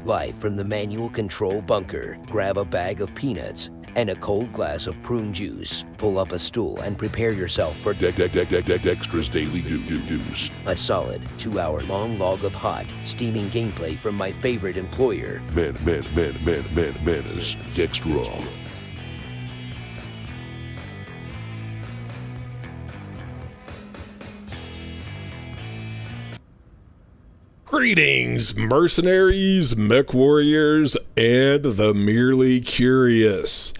Live from the manual control bunker, grab a bag of peanuts and a cold glass of prune juice. Pull up a stool and prepare yourself for Dextra's Daily News. A solid 2-hour-long log of hot, steaming gameplay from my favorite employer, Manus Dextra. Greetings, mercenaries, MechWarriors, and the merely curious.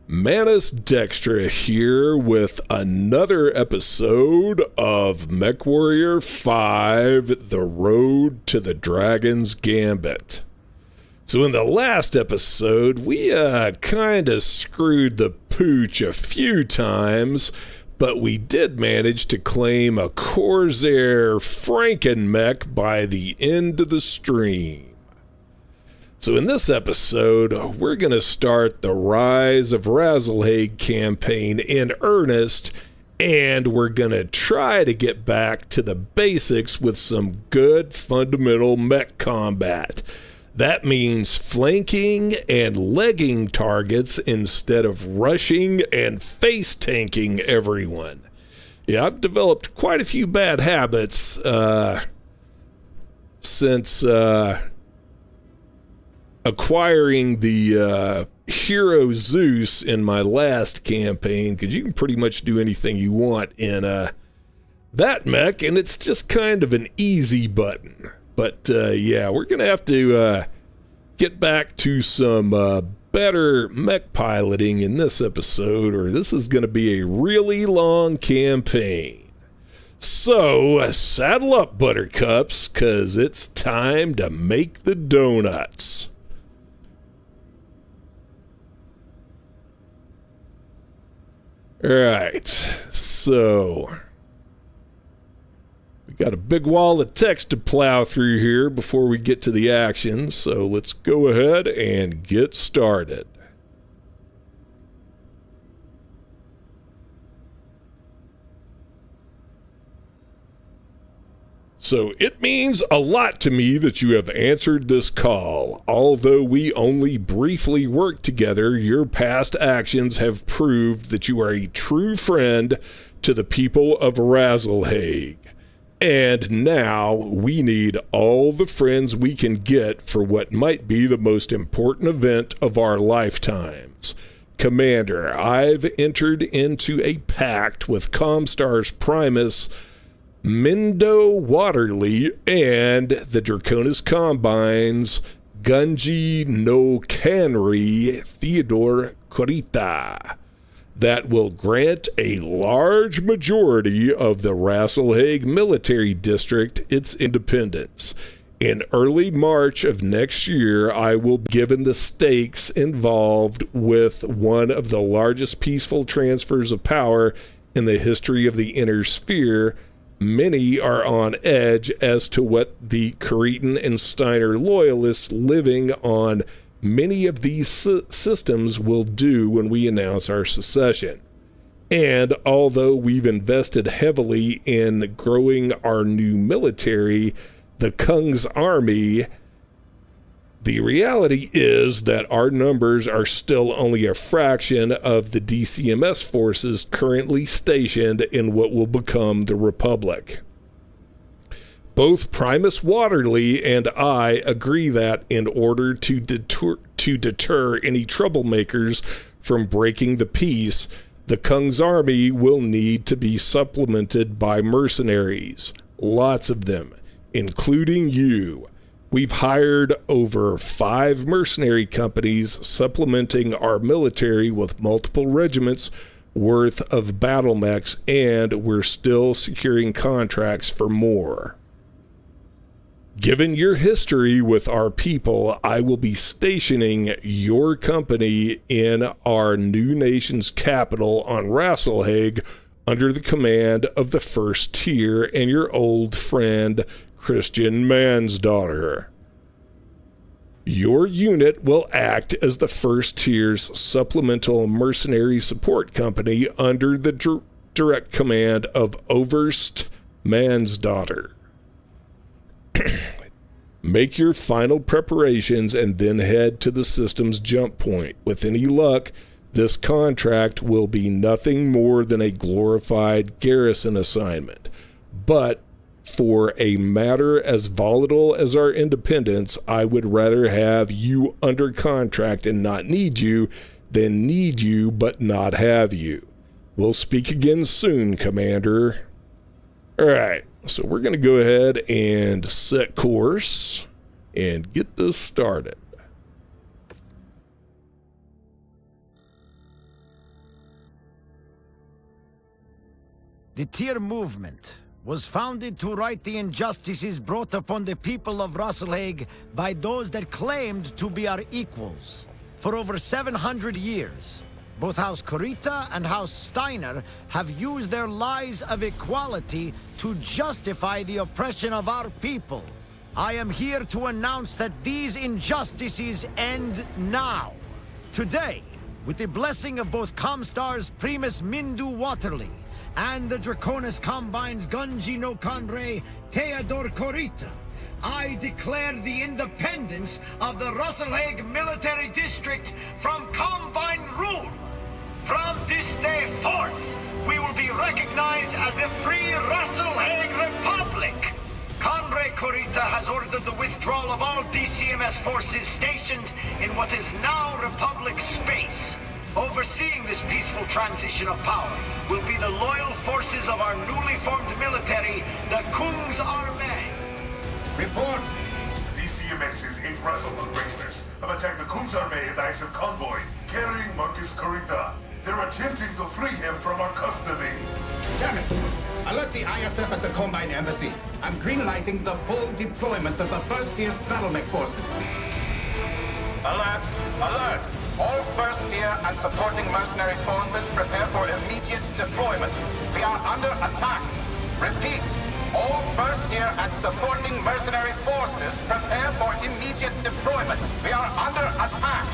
Manus Dextra here with another episode of MechWarrior 5, The Road to the Dragon's Gambit. So in the last episode, we kinda screwed the pooch a few times, but we did manage to claim a Corsair Franken-mech by the end of the stream. So in this episode, we're going to start the Rise of Rasalhague campaign in earnest, and we're going to try to get back to the basics with some good fundamental mech combat. That means flanking and legging targets instead of rushing and face tanking everyone. Yeah, I've developed quite a few bad habits since acquiring the hero Zeus in my last campaign, because you can pretty much do anything you want in that mech, and it's just kind of an easy button. But yeah, we're going to have to get back to some better mech piloting in this episode, or this is going to be a really long campaign. So, saddle up, buttercups, because it's time to make the doughnuts. Alright, so got a big wall of text to plow through here before we get to the action, so let's go ahead and get started. So it means a lot to me that you have answered this call. Although we only briefly worked together, your past actions have proved that you are a true friend to the people of Rasalhague. And now we need all the friends we can get for what might be the most important event of our lifetimes. Commander, I've entered into a pact with Comstar's Primus, Mendo Waterly, and the Draconis Combines, Gunji no Canry, Theodore Corita, that will grant a large majority of the Rasalhague military district its independence. In early March of next year, I will be given the stakes involved with one of the largest peaceful transfers of power in the history of the Inner Sphere. Many are on edge as to what the Cretan and Steiner loyalists living on many of these systems will do when we announce our secession. And although we've invested heavily in growing our new military, the Kung's army, the reality is that our numbers are still only a fraction of the DCMS forces currently stationed in what will become the Republic. Both Primus Waterly and I agree that in order to deter any troublemakers from breaking the peace, the Kung's army will need to be supplemented by mercenaries. Lots of them, including you. We've hired over 5 mercenary companies supplementing our military with multiple regiments worth of battle mechs, and we're still securing contracts for more. Given your history with our people, I will be stationing your company in our new nation's capital on Rasalhague under the command of the first tier and your old friend, Christian Mansdaughter. Your unit will act as the first tier's supplemental mercenary support company under the direct command of Overst Mansdaughter. Make your final preparations and then head to the system's jump point. With any luck, this contract will be nothing more than a glorified garrison assignment. But for a matter as volatile as our independence, I would rather have you under contract and not need you than need you but not have you. We'll speak again soon, Commander. All right, so we're going to go ahead and set course and get this started. The Tier movement was founded to right the injustices brought upon the people of Rasalhague by those that claimed to be our equals. For over 700 years, both House Kurita and House Steiner have used their lies of equality to justify the oppression of our people. I am here to announce that these injustices end now. Today, with the blessing of both Comstar's Primus Mindu Waterly and the Draconis Combine's Gunji no Kanrei Theodor Korita, I declare the independence of the Rasalhague Military District from Combine rule. From this day forth, we will be recognized as the Free Rasalhague Republic. Conrad Korita has ordered the withdrawal of all DCMS forces stationed in what is now Republic space. Overseeing this peaceful transition of power will be the loyal forces of our newly formed military, the Kungs Armee. Report! DCMS's 8 Rasalhague regulars have attacked the Kungs Armee at the ISF convoy, carrying Marcus Kurita. They're attempting to free him from our custody. Damn it! Alert the ISF at the Combine Embassy. I'm greenlighting the full deployment of the first tier's battle mech forces. Alert! Alert! All first tier and supporting mercenary forces prepare for immediate deployment. We are under attack. Repeat. All first tier and supporting mercenary forces prepare for immediate deployment. We are under attack.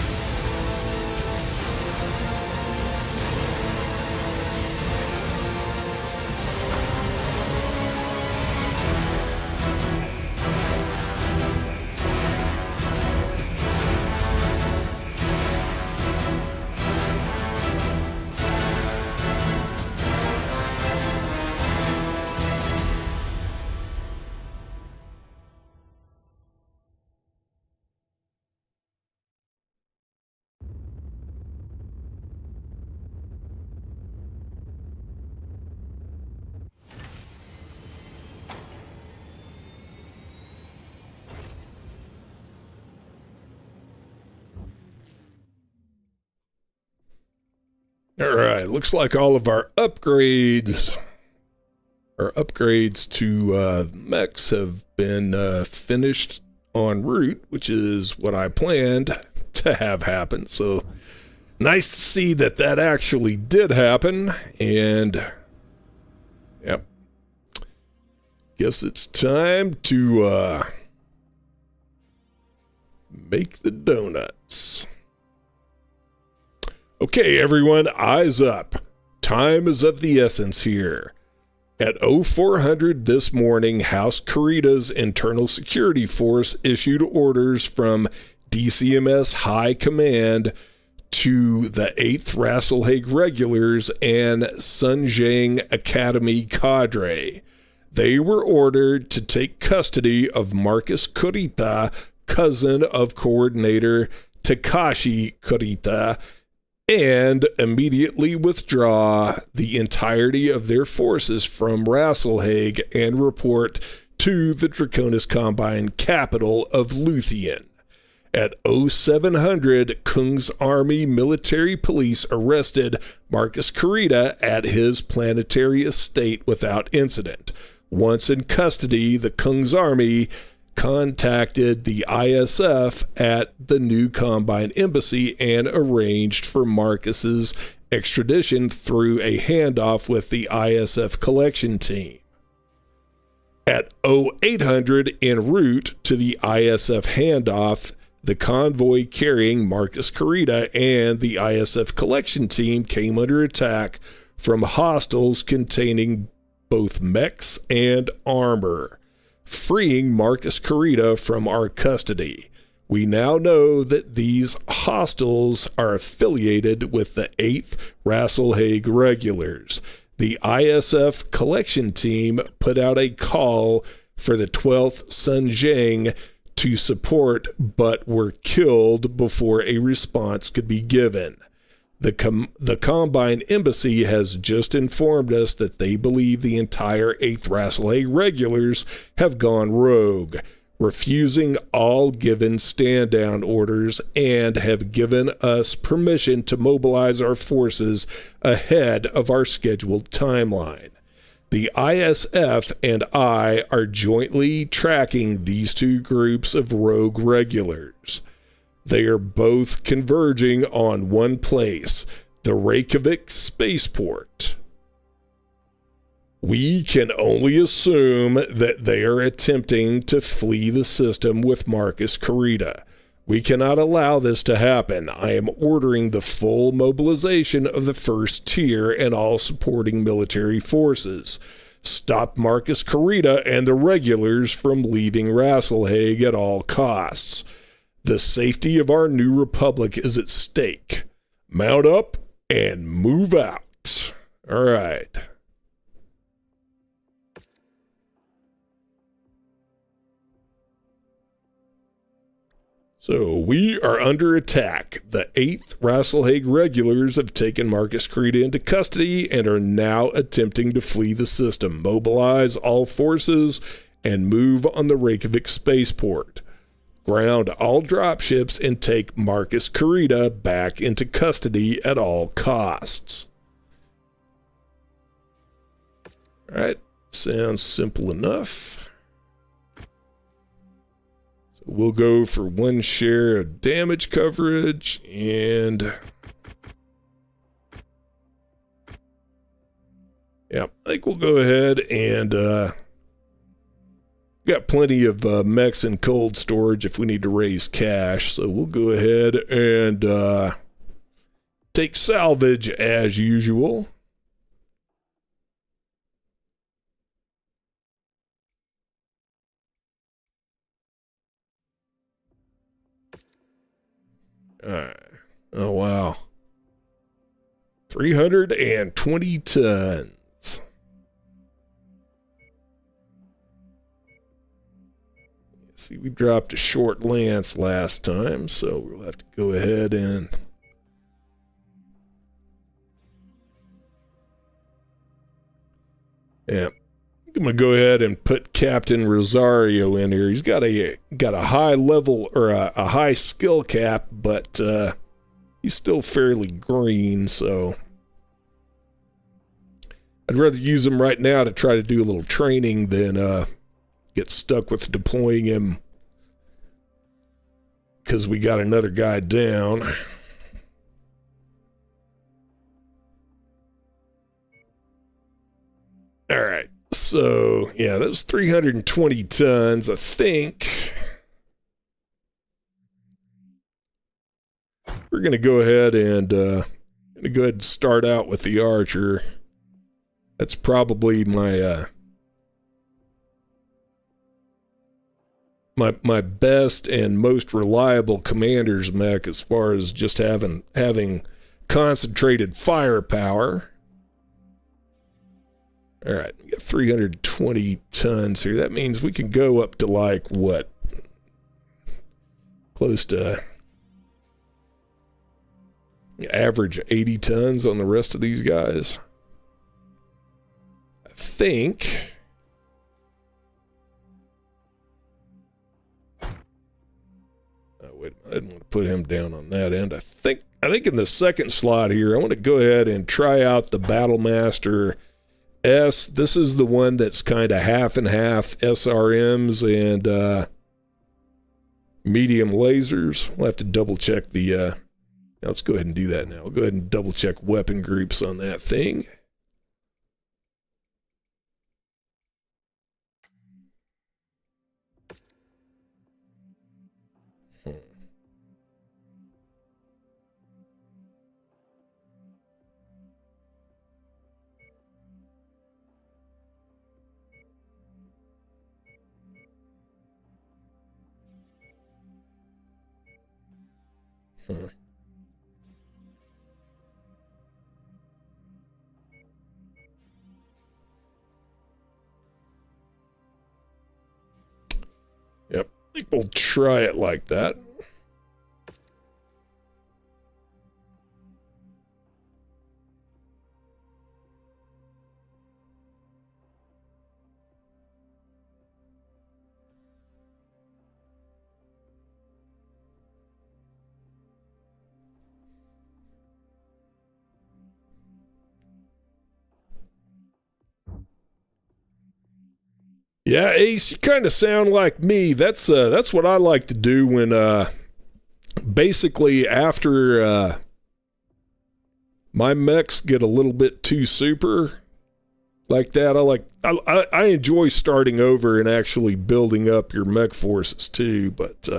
All right, looks like all of our upgrades to mechs have been finished en route, which is what I planned to have happen. So nice to see that that actually did happen. And yep, guess it's time to make the donuts. Okay, everyone, eyes up. Time is of the essence here. At 0400 this morning, House Kurita's Internal Security Force issued orders from DCMS High Command to the 8th Rasalhague Regulars and Sunjang Academy cadre. They were ordered to take custody of Marcus Kurita, cousin of Coordinator Takashi Kurita, and immediately withdraw the entirety of their forces from Rasalhague and report to the Draconis Combine capital of Luthien. At 0700, Kung's Army military police arrested Marcus Kurita at his planetary estate without incident. Once in custody, the Kung's Army contacted the ISF at the new Combine Embassy and arranged for Marcus's extradition through a handoff with the ISF collection team. At 0800, en route to the ISF handoff, the convoy carrying Marcus Kurita and the ISF collection team came under attack from hostiles containing both mechs and armor. freeing Marcus Carita from our custody. We now know that these hostiles are affiliated with the 8th Rasalhague regulars. The ISF collection team put out a call for the 12th Sun Jiang to support, but were killed before a response could be given. The Combine Embassy has just informed us that they believe the entire 8th Rasalhague regulars have gone rogue, refusing all given stand-down orders, and have given us permission to mobilize our forces ahead of our scheduled timeline. The ISF and I are jointly tracking these two groups of rogue regulars. They are both converging on one place, the Reykjavik spaceport. We can only assume that they are attempting to flee the system with Marcus Carita. We cannot allow this to happen. I am ordering the full mobilization of the first tier and all supporting military forces. Stop Marcus Carita and the regulars from leaving Rasalhague at all costs. The safety of our new republic is at stake. Mount up and move out. All right. So we are under attack. The 8th Rasalhague regulars have taken Marcus Carita into custody and are now attempting to flee the system, mobilize all forces, and move on the Reykjavik spaceport. Ground all dropships and take Marcus Carita back into custody at all costs. All right, sounds simple enough. So we'll go for 1 share of damage coverage and yeah, I think we'll go ahead and got plenty of mechs in cold storage if we need to raise cash, so we'll go ahead and take salvage as usual. Alright. Oh, wow. 320 tons. See, we dropped a short lance last time, so we'll have to go ahead and yeah, I'm gonna go ahead and put Captain Rosario in here. He's got a high level or a high skill cap, but he's still fairly green, so I'd rather use him right now to try to do a little training than get stuck with deploying him because we got another guy down. All right, so yeah, that was 320 tons. I think we're gonna go ahead and start out with the archer. That's probably my my best and most reliable commander's mech as far as just having concentrated firepower. All right, we got 320 tons here. That means we can go up to like what? Close to average 80 tons on the rest of these guys. I think. I didn't want to put him down on that end. I think in the second slot here, I want to go ahead and try out the Battlemaster S. This is the one that's kind of half and half SRMs and medium lasers. We'll have to double check the let's go ahead and do that now. We'll go ahead and double check weapon groups on that thing. Yep, I think we'll try it like that. Yeah, Ace, you kind of sound like me. That's what I like to do when basically after my mechs get a little bit too super like that. I enjoy starting over and actually building up your mech forces too, but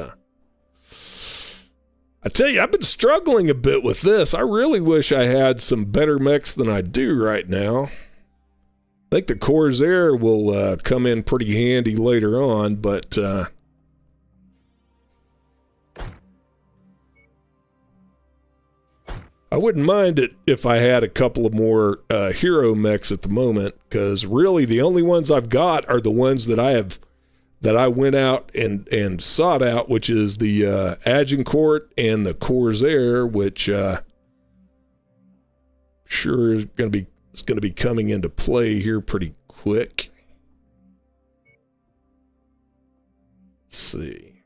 I tell you, I've been struggling a bit with this. I really wish I had some better mechs than I do right now. I think the Corsair will come in pretty handy later on, but I wouldn't mind it if I had a couple of more hero mechs at the moment, because really the only ones I've got are the ones that I went out and sought out, which is the Agincourt and the Corsair, which sure is going to be coming into play here pretty quick. Let's see.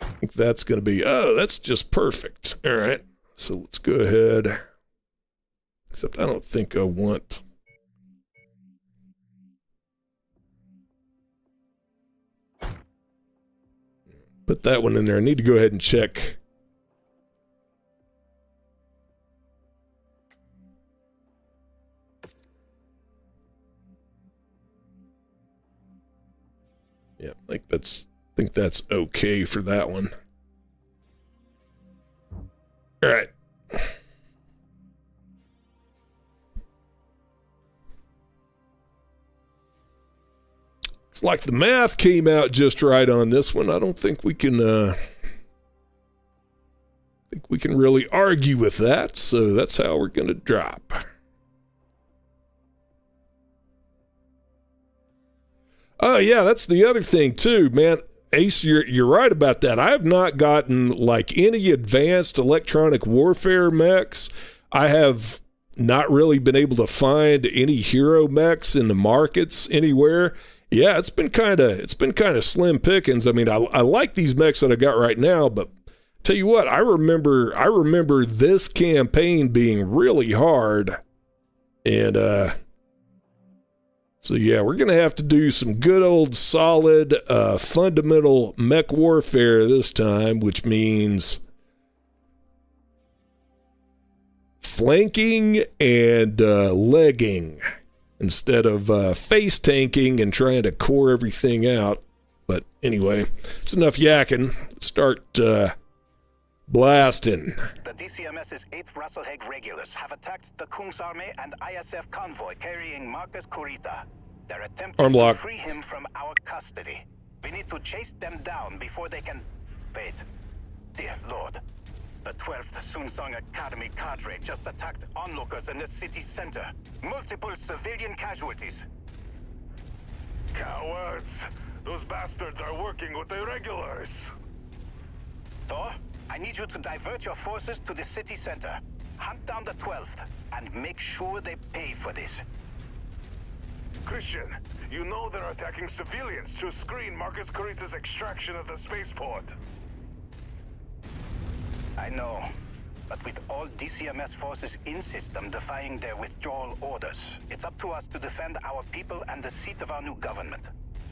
I think that's going to be, that's just perfect. All right. So let's go ahead. Except I don't think I want. Put that one in there. I need to go ahead and check. Yeah, I think that's okay for that one. All right. It's like the math came out just right on this one. I don't think we can really argue with that, so that's how we're going to drop. Oh yeah, that's the other thing too, man. Ace, you're right about that. I have not gotten like any advanced electronic warfare mechs. I have not really been able to find any hero mechs in the markets anywhere. Yeah, it's been kind of slim pickings. I mean, I like these mechs that I got right now, but tell you what, I remember this campaign being really hard, and so yeah, we're going to have to do some good old solid fundamental mech warfare this time, which means flanking and legging instead of face tanking and trying to core everything out. But anyway, it's enough yakking. Let's start blasting. The DCMS's 8th Rasalhague regulars have attacked the Kungsarmé and ISF convoy carrying Marcus Kurita. They're attempting to free him from our custody. We need to chase them down before they can... Wait. Dear Lord. The 12th Sunsong Academy cadre just attacked onlookers in the city center. Multiple civilian casualties. Cowards! Those bastards are working with the regulars! Thor, I need you to divert your forces to the city center. Hunt down the 12th and make sure they pay for this. Christian, you know they're attacking civilians to screen Marcus Kurita's extraction of the spaceport. I know, but with all DCMS forces in system defying their withdrawal orders, it's up to us to defend our people and the seat of our new government.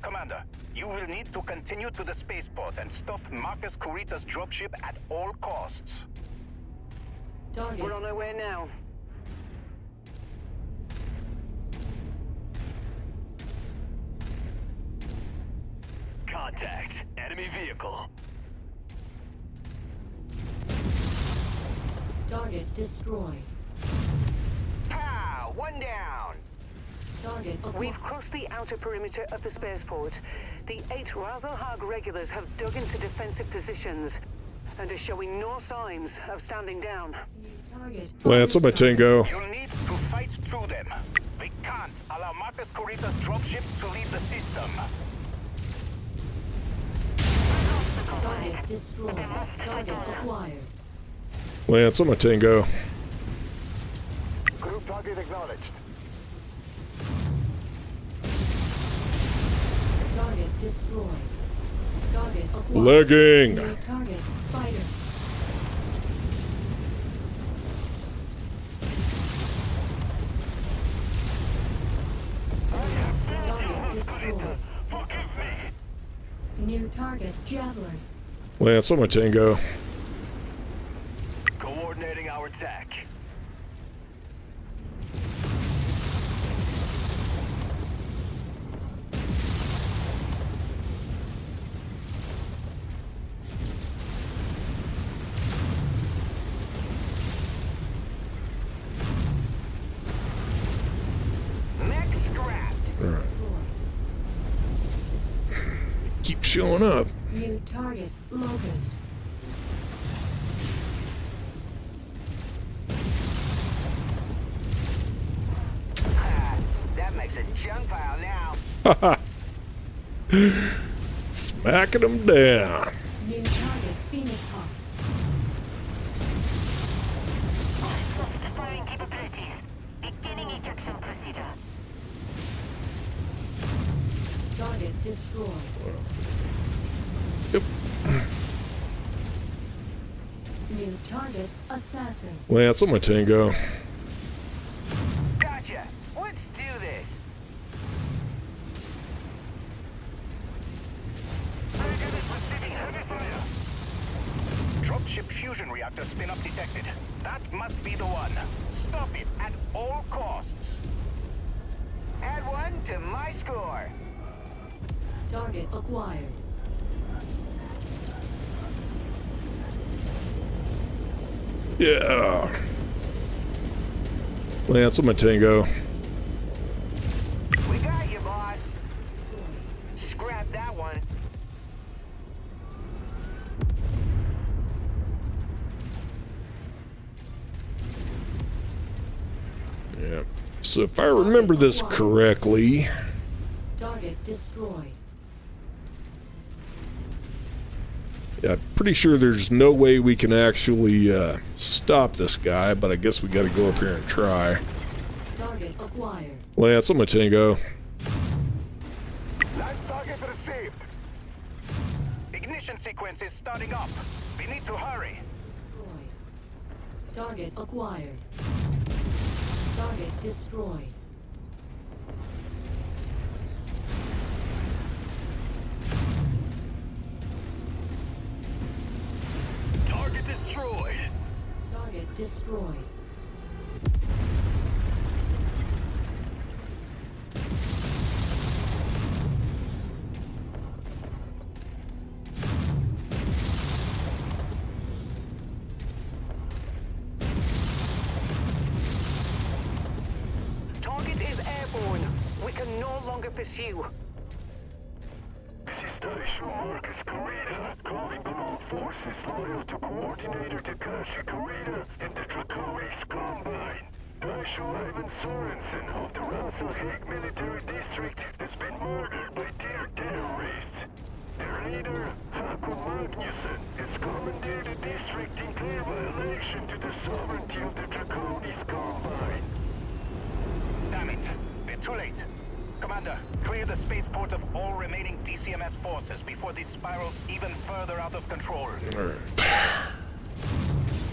Commander, you will need to continue to the spaceport and stop Marcus Kurita's dropship at all costs. We're on our way now. Contact. Enemy vehicle. Target destroyed. Pow! One down! Target acquired. We've crossed the outer perimeter of the spaceport. The 8 Rasalhague regulars have dug into defensive positions. and is showing no signs of standing down. Target. Lance on my tango. You'll need to fight through them. We can't allow Marcus Kurita's dropships to leave the system. Target destroyed. Target acquired. Lance on my tango. Group target acknowledged. Target destroyed. Target acquired. Legging. New target spider. Target destroyed. New target javelin. Lance on my tango. Coordinating our attack. Mech scrapped. Keep showing up. New target locust. That makes a junk pile now. Smacking them down. New target Phoenix Hawk. Firing capabilities. Beginning ejection procedure. Target destroyed. Yep. New target assassin. Lance on my tango. Gotcha. Let's do this. Dropship fusion reactor spin-up detected. That must be the one. Stop it at all costs. Add one to my score. Target acquired. Yeah. Lance on my tango. We got you, boss. Scrap that one. Yeah. So if I remember this correctly, Target destroyed. yeah, pretty sure there's no way we can actually stop this guy, but I guess we gotta go up here and try. Target acquired. Lance on my tango. Last target received. Ignition sequence is starting up. We need to hurry. Destroyed. Target acquired. Target destroyed. Target destroyed. Target destroyed. Target is airborne. We can no longer pursue. This is Daisho Marcus Kurita, calling on all forces loyal to Coordinator Takashi Kurita and the Draconis Combine. Daisho Ivan Sorensen of the Rasalhague Military District has been murdered by tier terrorists. Their leader, Haku Magnuson, has commandeered the district in clear violation to the sovereignty of the Draconis Combine. Damn it. We're too late. Commander, clear the spaceport of all remaining DCMS forces before this spirals even further out of control.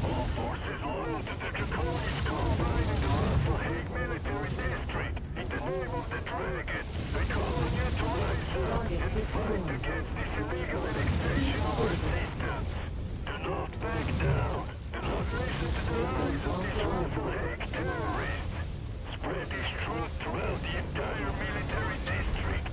All forces loyal to the Draconis Combine in the Rasalhague Military District, in the name of the Dragon, I call on you to rise up and fight against this illegal annexation of our systems. Do not back down. Do not listen to the lies of these Rasalhague terrorists. Spread this truth throughout the entire military district.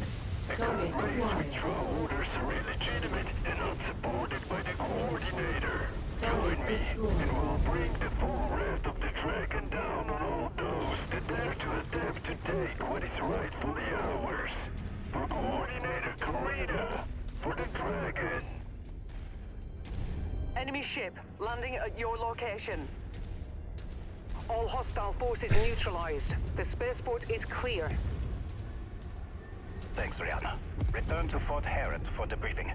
The current race withdrawal orders are illegitimate and not supported by the Coordinator. Join me, and we'll bring the full wrath of the Dragon down on all those that dare to attempt to take what is rightfully ours. For Coordinator Kurita, for the Dragon. Enemy ship landing at your location. All hostile forces neutralized. The spaceport is clear. Thanks, Rihanna. Return to Fort Harrod for debriefing.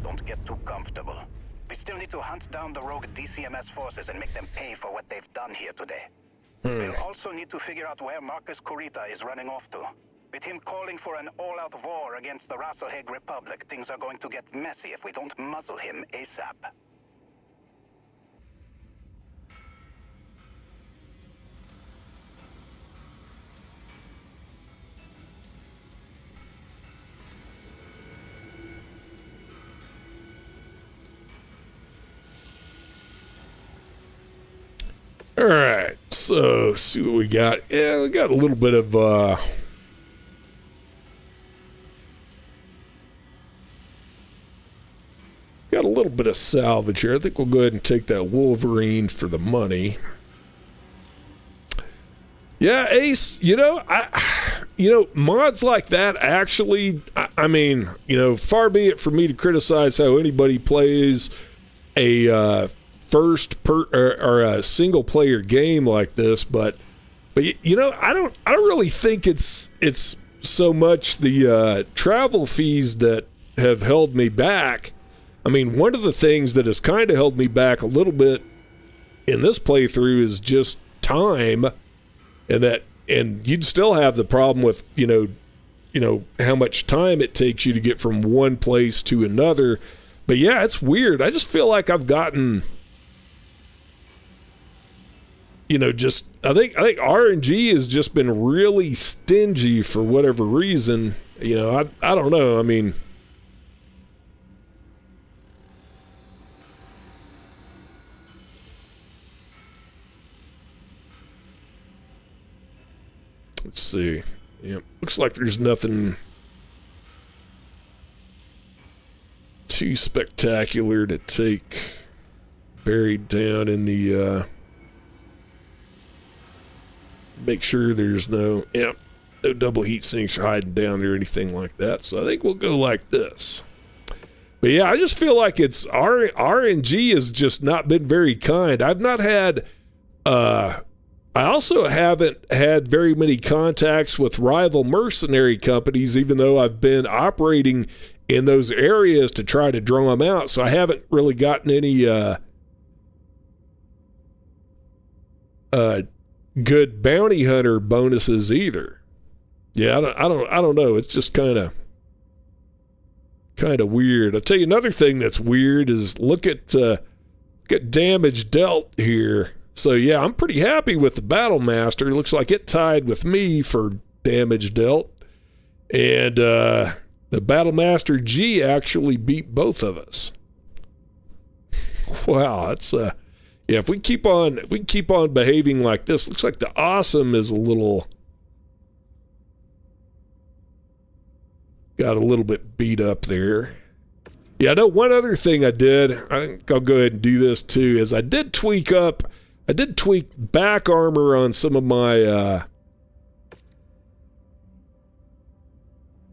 Don't get too comfortable. We still need to hunt down the rogue DCMS forces and make them pay for what they've done here today. We'll also need to figure out where Marcus Kurita is running off to. With him calling for an all-out war against the Rasalhague Republic, things are going to get messy if we don't muzzle him ASAP. All right, so see what we got. Yeah, we got a little bit of got a little bit of salvage here. I think we'll go ahead and take that Wolverine for the money. Yeah, Ace, mods like that actually, I mean, far be it for me to criticize how anybody plays a or a single player game like this, but I don't really think it's so much the travel fees that have held me back. I mean, one of the things that has kind of held me back a little bit in this playthrough is just time, and you'd still have the problem with how much time it takes you to get from one place to another. But yeah, it's weird. I just feel like I've gotten I think RNG has just been really stingy for whatever reason. I don't know. I mean, let's see. Yeah, looks like there's nothing too spectacular to take buried down in the make sure there's no double heat sinks hiding down there or anything like that. So I think we'll go like this. But yeah, I just feel like it's RNG has just not been very kind. I've not had I also haven't had very many contacts with rival mercenary companies, even though I've been operating in those areas to try to draw them out. So I haven't really gotten any good bounty hunter bonuses either. Yeah, I don't know. It's just kind of weird. I'll tell you another thing that's weird is look at damage dealt here. So yeah, I'm pretty happy with the Battle Master. Looks like it tied with me for damage dealt, and the Battle Master G actually beat both of us. Wow, that's yeah, if we keep on behaving like this, looks like the Awesome is got a little bit beat up there. Yeah, I know one other thing I did, I think I'll go ahead and do this too, is I did tweak back armor on some of my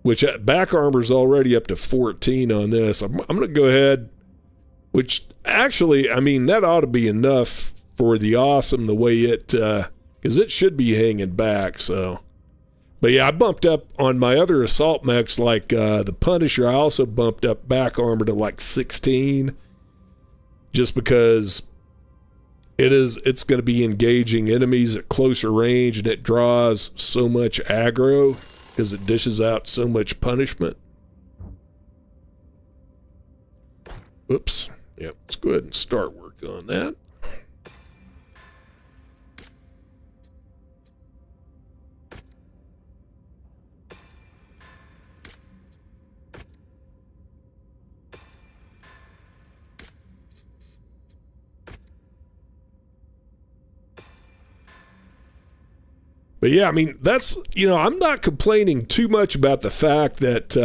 which back armor's already up to 14 on this. I'm going to go ahead, which actually, I mean, that ought to be enough for the Awesome the way it, because it should be hanging back, so. But yeah, I bumped up on my other assault mechs like the Punisher. I also bumped up back armor to like 16, just because it's going to be engaging enemies at closer range, and it draws so much aggro because it dishes out so much punishment. Oops. Yep, let's go ahead and start work on that. But yeah, I mean, that's, I'm not complaining too much about the fact that,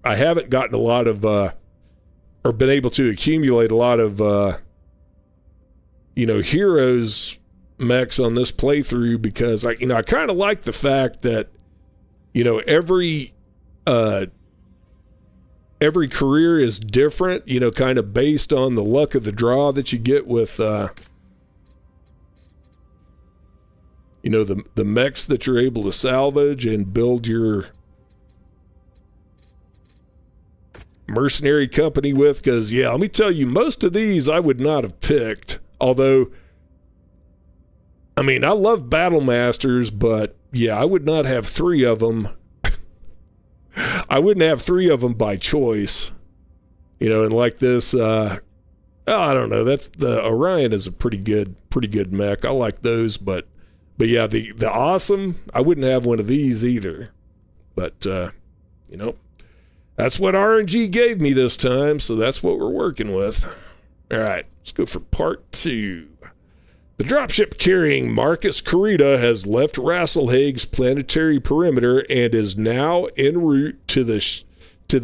I haven't gotten a lot of, or been able to accumulate a lot of, heroes mechs on this playthrough, because I kind of like the fact that, every every career is different, you know, kind of based on the luck of the draw that you get with, you know, the mechs that you're able to salvage and build your mercenary company with. Because, yeah, let me tell you, most of these I would not have picked. Although, I mean, I love Battle Masters, but, yeah, I would not have 3 of them. I wouldn't have 3 of them by choice. You know, and like this, I don't know. That's the Orion is a pretty good mech. I like those, but yeah, the Awesome, I wouldn't have one of these either. But you know, that's what RNG gave me this time, so that's what we're working with. All right, let's go for part 2. The dropship carrying Marcus Corita has left Rasalhague's planetary perimeter and is now en route to the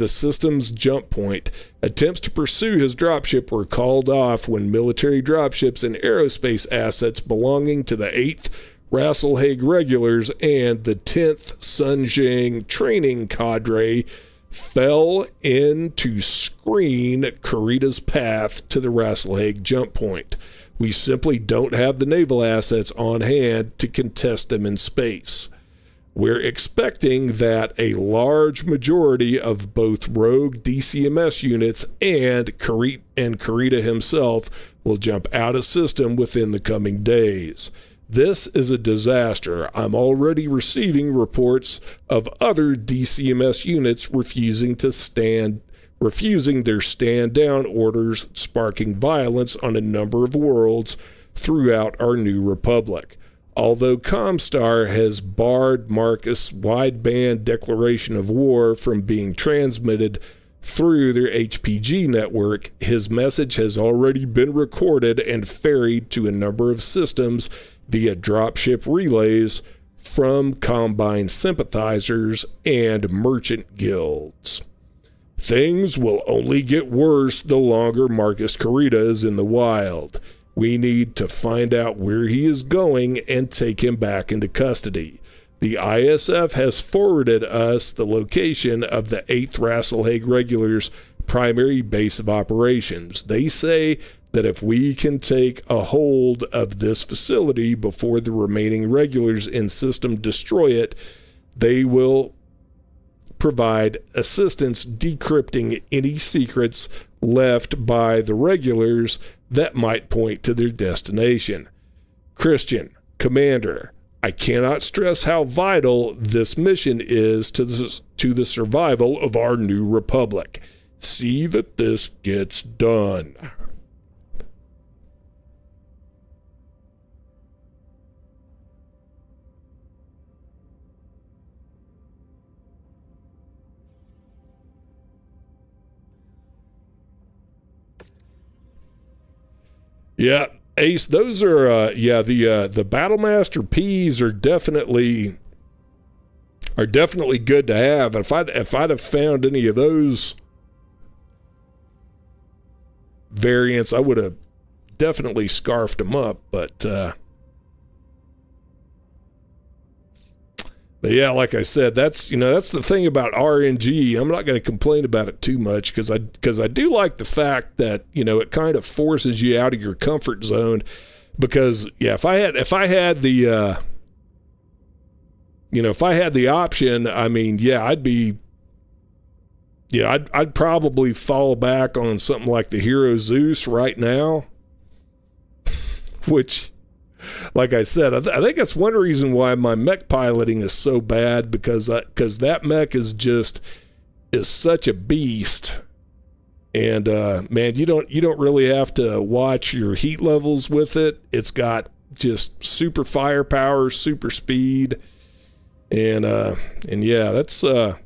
system's jump point. Attempts to pursue his dropship were called off when military dropships and aerospace assets belonging to the 8th Rasalhague Regulars and the 10th Sunjang training cadre fell in to screen Corita's path to the Rasalhague jump point. We simply don't have the naval assets on hand to contest them in space. We're expecting that a large majority of both rogue DCMS units and Corita himself will jump out of system within the coming days. This is a disaster. I'm already receiving reports of other DCMS units refusing their stand-down orders, sparking violence on a number of worlds throughout our new republic. Although Comstar has barred Marcus' wideband declaration of war from being transmitted through their HPG network, his message has already been recorded and ferried to a number of systems via dropship relays from Combine sympathizers and merchant guilds. Things will only get worse the longer Marcus Corita is in the wild. We need to find out where he is going and take him back into custody. The ISF has forwarded us the location of the 8th Rasalhague Regulars' primary base of operations. They say that if we can take a hold of this facility before the remaining regulars in system destroy it, they will provide assistance decrypting any secrets left by the regulars that might point to their destination. Christian, Commander, I cannot stress how vital this mission is to the survival of our new republic. See that this gets done. Yeah, Ace, those are the Battlemaster Ps are definitely good to have. If I'd have found any of those variants, I would have definitely scarfed them up, but yeah, like I said, that's the thing about RNG. I'm not going to complain about it too much because I do like the fact that, it kind of forces you out of your comfort zone. Because yeah, if I had the option, I mean, yeah, I'd probably fall back on something like the Hero Zeus right now, which, like I said, I think that's one reason why my mech piloting is so bad, because that mech is such a beast, and man, you don't really have to watch your heat levels with it. It's got just super firepower, super speed, and yeah, that's I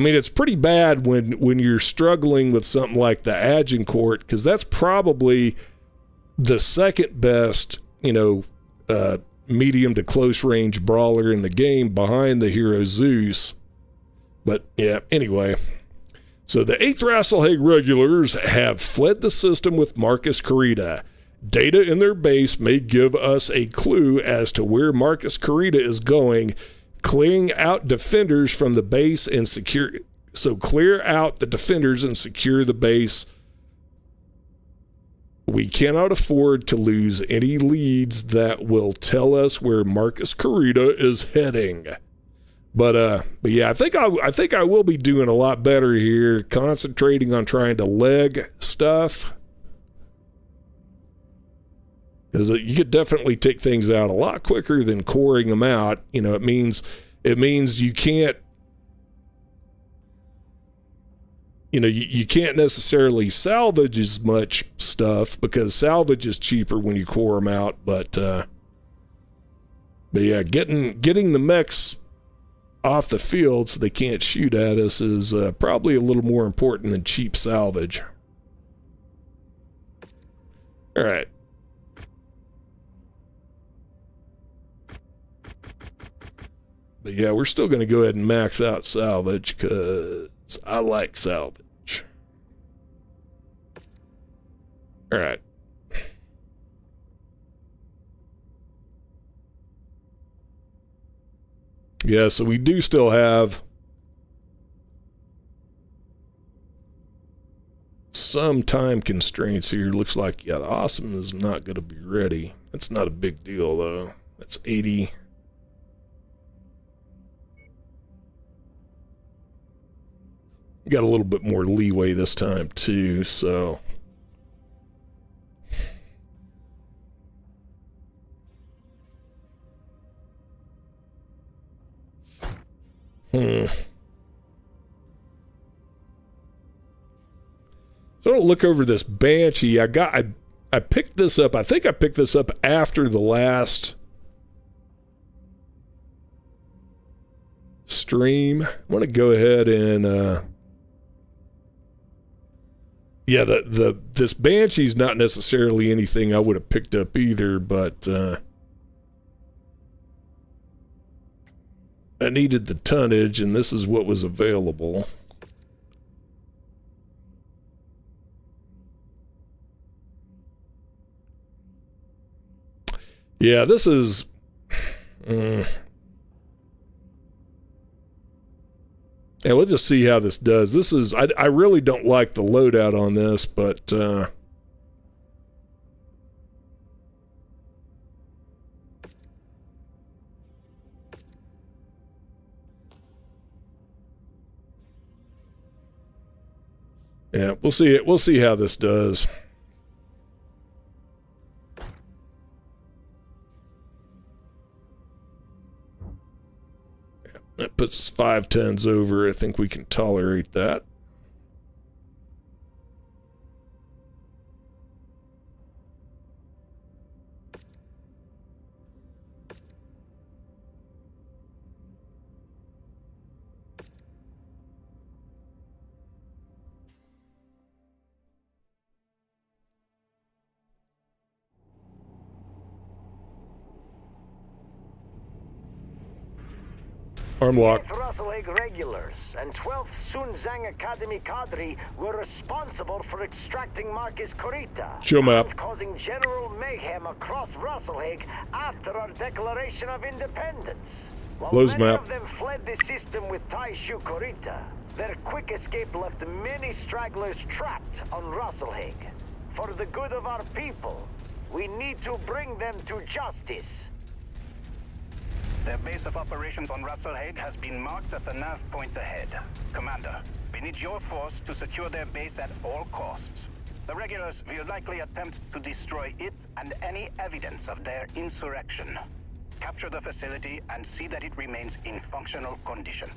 mean, it's pretty bad when you're struggling with something like the Agincourt, because that's probably the second best medium to close range brawler in the game behind the Hero Zeus. But yeah, anyway. So the 8th Rasalhague Regulars have fled the system with Marcus Corita. Data in their base may give us a clue as to where Marcus Corita is going. Clearing out defenders from the base and So clear out the defenders and secure the base. We cannot afford to lose any leads that will tell us where Marcus Kurita is heading. But yeah, I think I will be doing a lot better here, concentrating on trying to leg stuff. Because you could definitely take things out a lot quicker than coring them out. You know, it means you can't, you know, you can't necessarily salvage as much stuff because salvage is cheaper when you core them out. But yeah, getting the mechs off the field so they can't shoot at us is probably a little more important than cheap salvage. All right. But yeah, we're still going to go ahead and max out salvage because I like salvage. All right. Yeah, so we do still have some time constraints here. Looks like, yeah, the Awesome is not going to be ready. That's not a big deal, though. That's 80. Got a little bit more leeway this time too, so so I'll look over this Banshee. I picked this up. I think I picked this up after the last stream. I want to go ahead and yeah, this Banshee's not necessarily anything I would have picked up either, but I needed the tonnage, and this is what was available. Yeah, this is... Yeah, we'll just see how this does. This is, I really don't like the loadout on this, but yeah, we'll see it. We'll see how this does. That puts us 5 tons over. I think we can tolerate that. Arm lock. 8th Rasalhague regulars and 12th Sunzang Academy cadre were responsible for extracting Marcus Kurita Show map. and causing general mayhem across Rasalhague after our declaration of independence. While Close many map. of them fled the system with Taishu Kurita, their quick escape left many stragglers trapped on Rasalhague. For the good of our people, we need to bring them to justice. Their base of operations on Rasalhague has been marked at the nav point ahead. Commander, we need your force to secure their base at all costs. The regulars will likely attempt to destroy it and any evidence of their insurrection. Capture the facility and see that it remains in functional condition.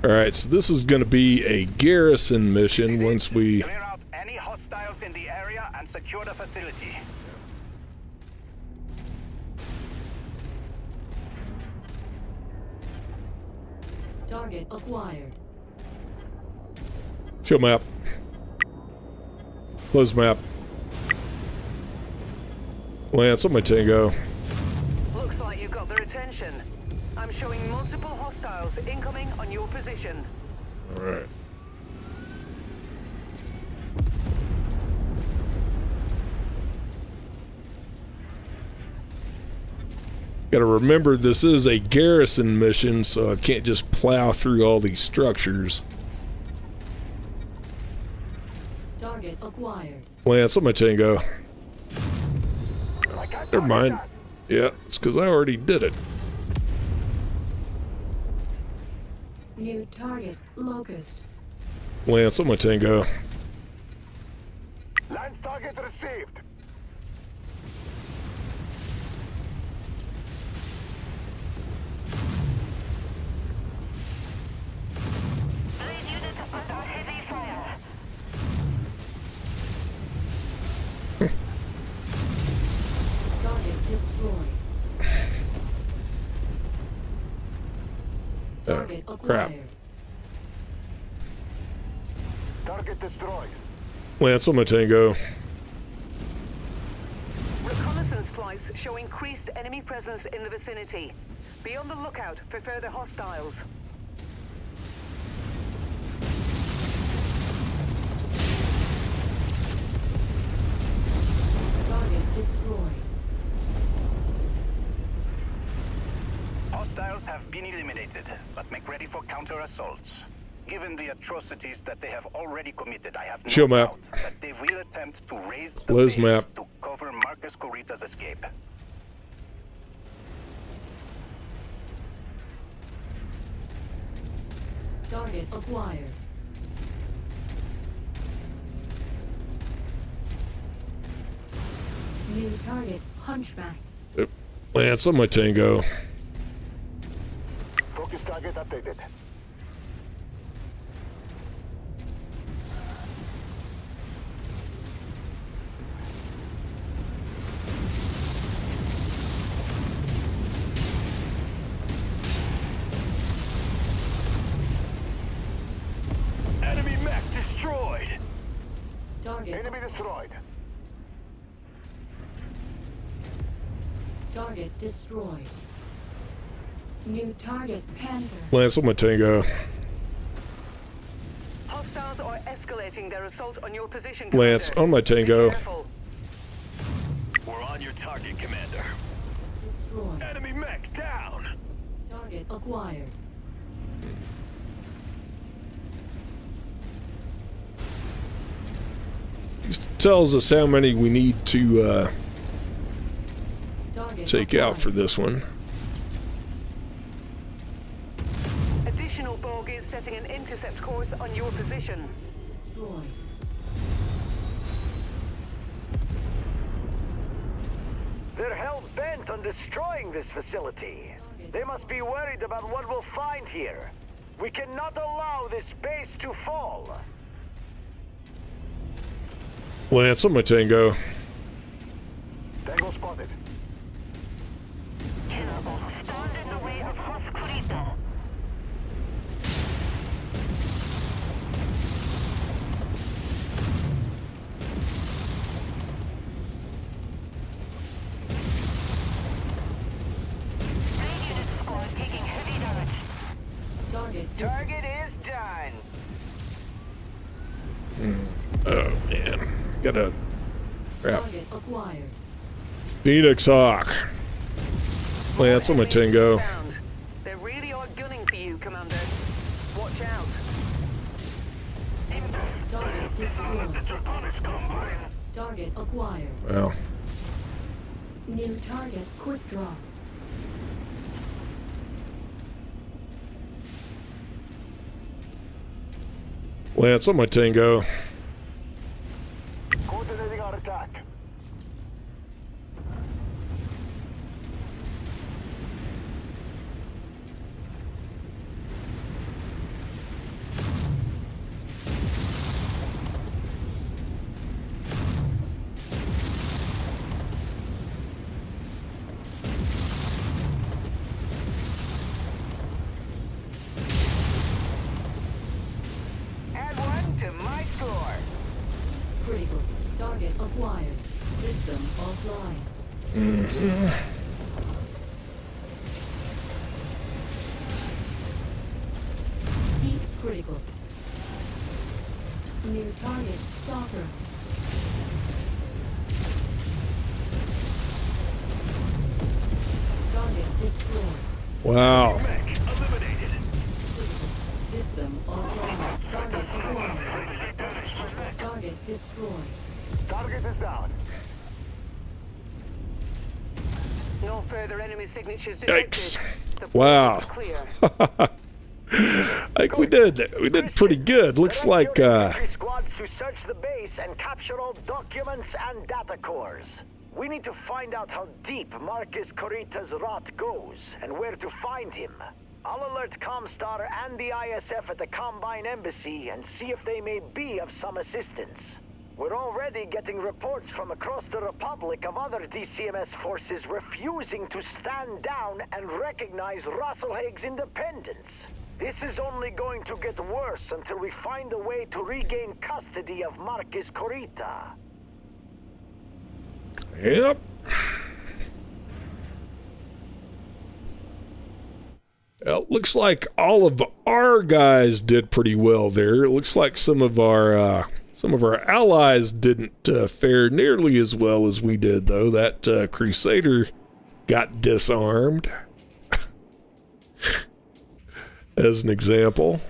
Alright, so this is going to be a garrison mission once we... Clear out any hostiles in the area and secure the facility. Target acquired. Show map. Close map. Lance on my Tango. Looks like you've got their attention. I'm showing multiple hostiles incoming on your position. Alright. Gotta remember this is a garrison mission, so I can't just plow through all these structures. Target acquired. Lance on my Tango. Never mind. Yeah, it's because I already did it. New target, Locust. Lance on my Tango. Lance target received. Blade units under heavy fire. Target destroyed. Target crap. acquired. Target destroyed. Lance on my Tango. Reconnaissance flights show increased enemy presence in the vicinity. Be on the lookout for further hostiles. Target destroyed. Hostiles have been eliminated, but make ready for counter-assaults. Given the atrocities that they have already committed, I have no Show map. doubt that they will attempt to raise the Close base map. to cover Marcus Kurita's escape. Target acquired. New target, Hunchback. Yep. Lance on my Tango. Focus target updated. Enemy mech destroyed. Target. Enemy destroyed. Target destroyed. New target, Panther. Lance on my Tango. Hostiles are escalating their assault on your position. Lance Commander. on my Tango. Be careful. We're on your target, Commander. Destroyed. Enemy mech down. Target acquired. Just tells us how many we need to Target take out for this one. Additional bogies setting an intercept course on your position. Destroyed. They're hell-bent on destroying this facility. They must be worried about what we'll find here. We cannot allow this base to fall. Lance on my Tango. Tango spotted. Stand in the way of Kurita. Blade unit squad taking heavy damage. Target is done. Oh man. Gotta crap. Target acquired. Phoenix Hawk. Lance on my Tango. Found. They really are gunning for you, Commander. Watch out. Target destroyed. Target acquired. Well, New target, quick draw. Lance on my Tango. Coordinating our attack. Add one to my score. Critical. Target acquired. System offline. Heat critical. New target, Stalker. Target Wow. Mech eliminated. System offline. Target acquired. Target destroyed. Target is down. No further enemy signatures detected. Yikes. The Wow. portal's clear. Like we did pretty good. Looks like Infantry squads to search the base and capture all documents and data cores. We need to find out how deep Marcus Corita's rot goes and where to find him. I'll alert Comstar and the ISF at the Combine Embassy and see if they may be of some assistance. We're already getting reports from across the Republic of other DCMS forces refusing to stand down and recognize Rasalhague's independence. This is only going to get worse until we find a way to regain custody of Marcus Corita. Yep. Well, looks like all of our guys did pretty well there. It looks like some of our allies didn't fare nearly as well as we did, though. That Crusader got disarmed, as an example.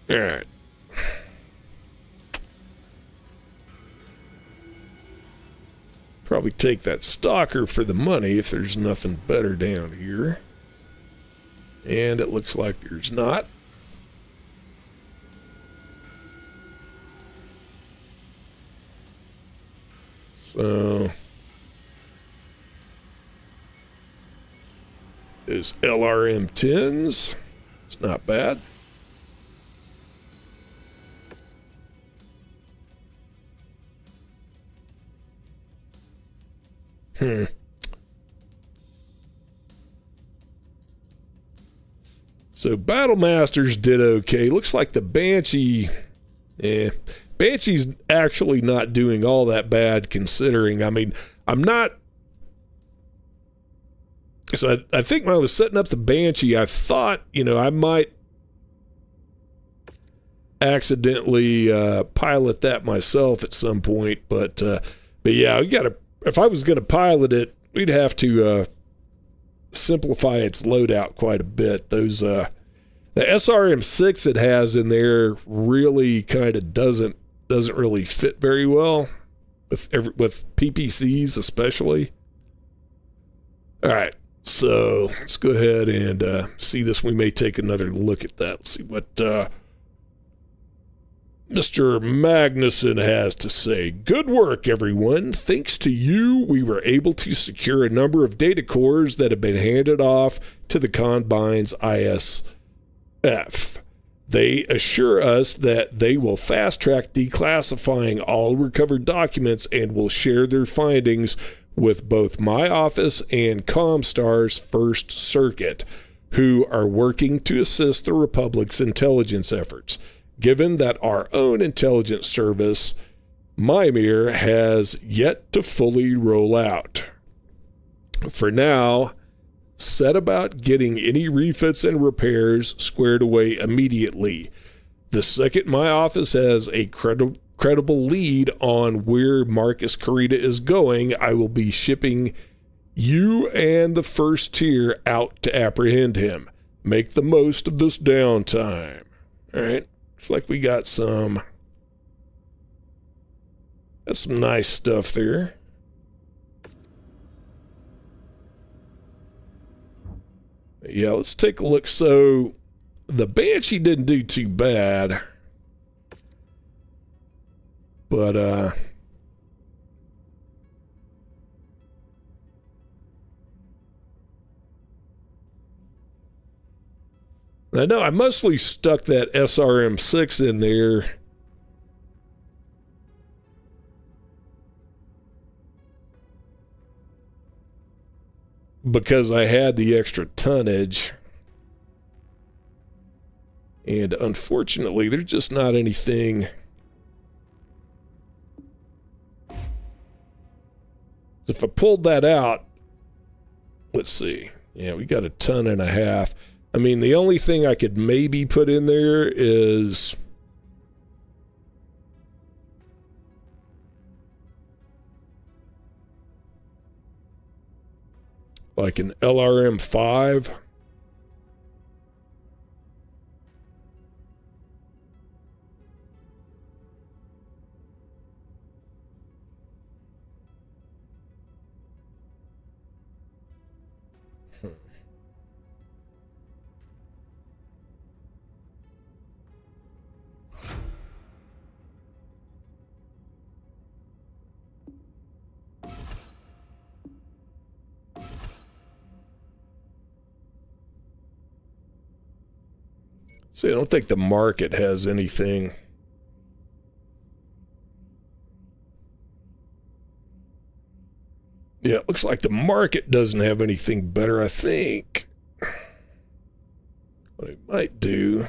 All right. Probably take that stalker for the money if there's nothing better down here. And it looks like there's not. So there's LRM-10s. It's not bad. So Battle Masters did okay. Looks like the Banshee, Banshee's actually not doing all that bad considering. I mean, I'm not. So I think when I was setting up the Banshee, I thought, I might accidentally pilot that myself at some point, but yeah, we got to. If I was going to pilot it, we'd have to simplify its loadout quite a bit. Those the SRM-6 it has in there really kind of doesn't really fit very well with PPCs especially. All right, so let's go ahead and see this. We may take another look at that. Let's see what Mr. Magnuson has to say. Good work, everyone. Thanks to you, we were able to secure a number of data cores that have been handed off to the Combine's ISF. They assure us that they will fast-track declassifying all recovered documents and will share their findings with both my office and Comstar's First Circuit, who are working to assist the Republic's intelligence efforts. Given that our own intelligence service, Mimir, has yet to fully roll out. For now, set about getting any refits and repairs squared away immediately. The second my office has a credible lead on where Marcus Corita is going, I will be shipping you and the first tier out to apprehend him. Make the most of this downtime. All right. Looks like we got some nice stuff there. Yeah, let's take a look. So the Banshee didn't do too bad, but I know I mostly stuck that SRM-6 in there because I had the extra tonnage. And unfortunately, there's just not anything. If I pulled that out, let's see. Yeah, we got 1.5 tons. I mean, the only thing I could maybe put in there is Like an LRM5. See, I don't think the market has anything. Yeah, it looks like the market doesn't have anything better, I think. What it might do...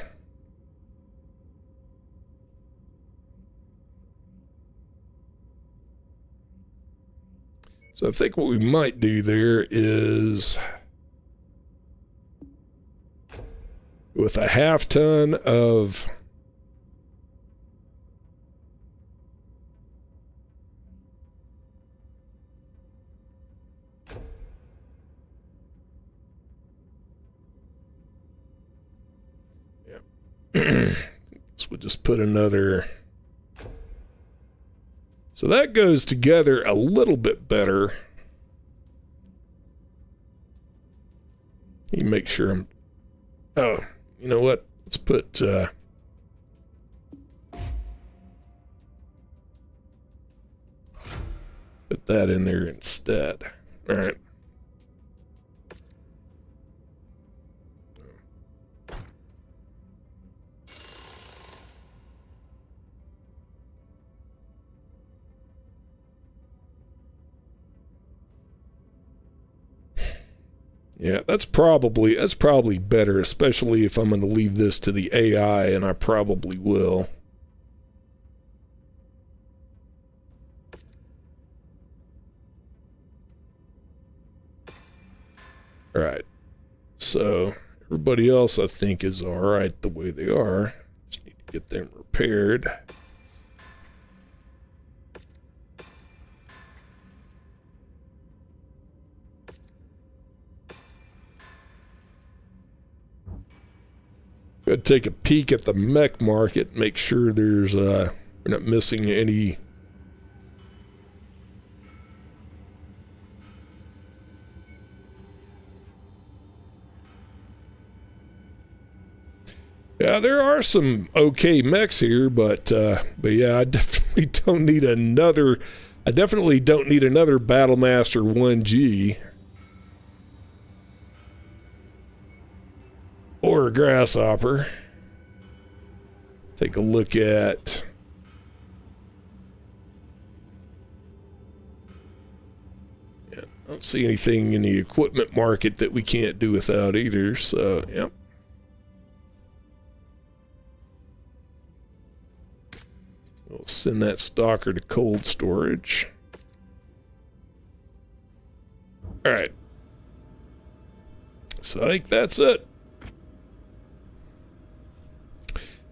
So I think what we might do there is... with a half ton of so we'll just put another, so that goes together a little bit better. You make sure I'm, oh, you know what? Let's put that in there instead. All right. Yeah, that's probably better, especially if I'm going to leave this to the AI, and I probably will. All right. So, everybody else I think is all right the way they are. Just need to get them repaired. Gotta take a peek at the mech market, make sure there's we're not missing any. Yeah, there are some okay mechs here, but yeah, I definitely don't need another. I definitely don't need another Battlemaster 1G. Or a grasshopper. Take a look at... Yeah, I don't see anything in the equipment market that we can't do without either, so, yep. We'll send that stalker to cold storage. Alright. So I think that's it.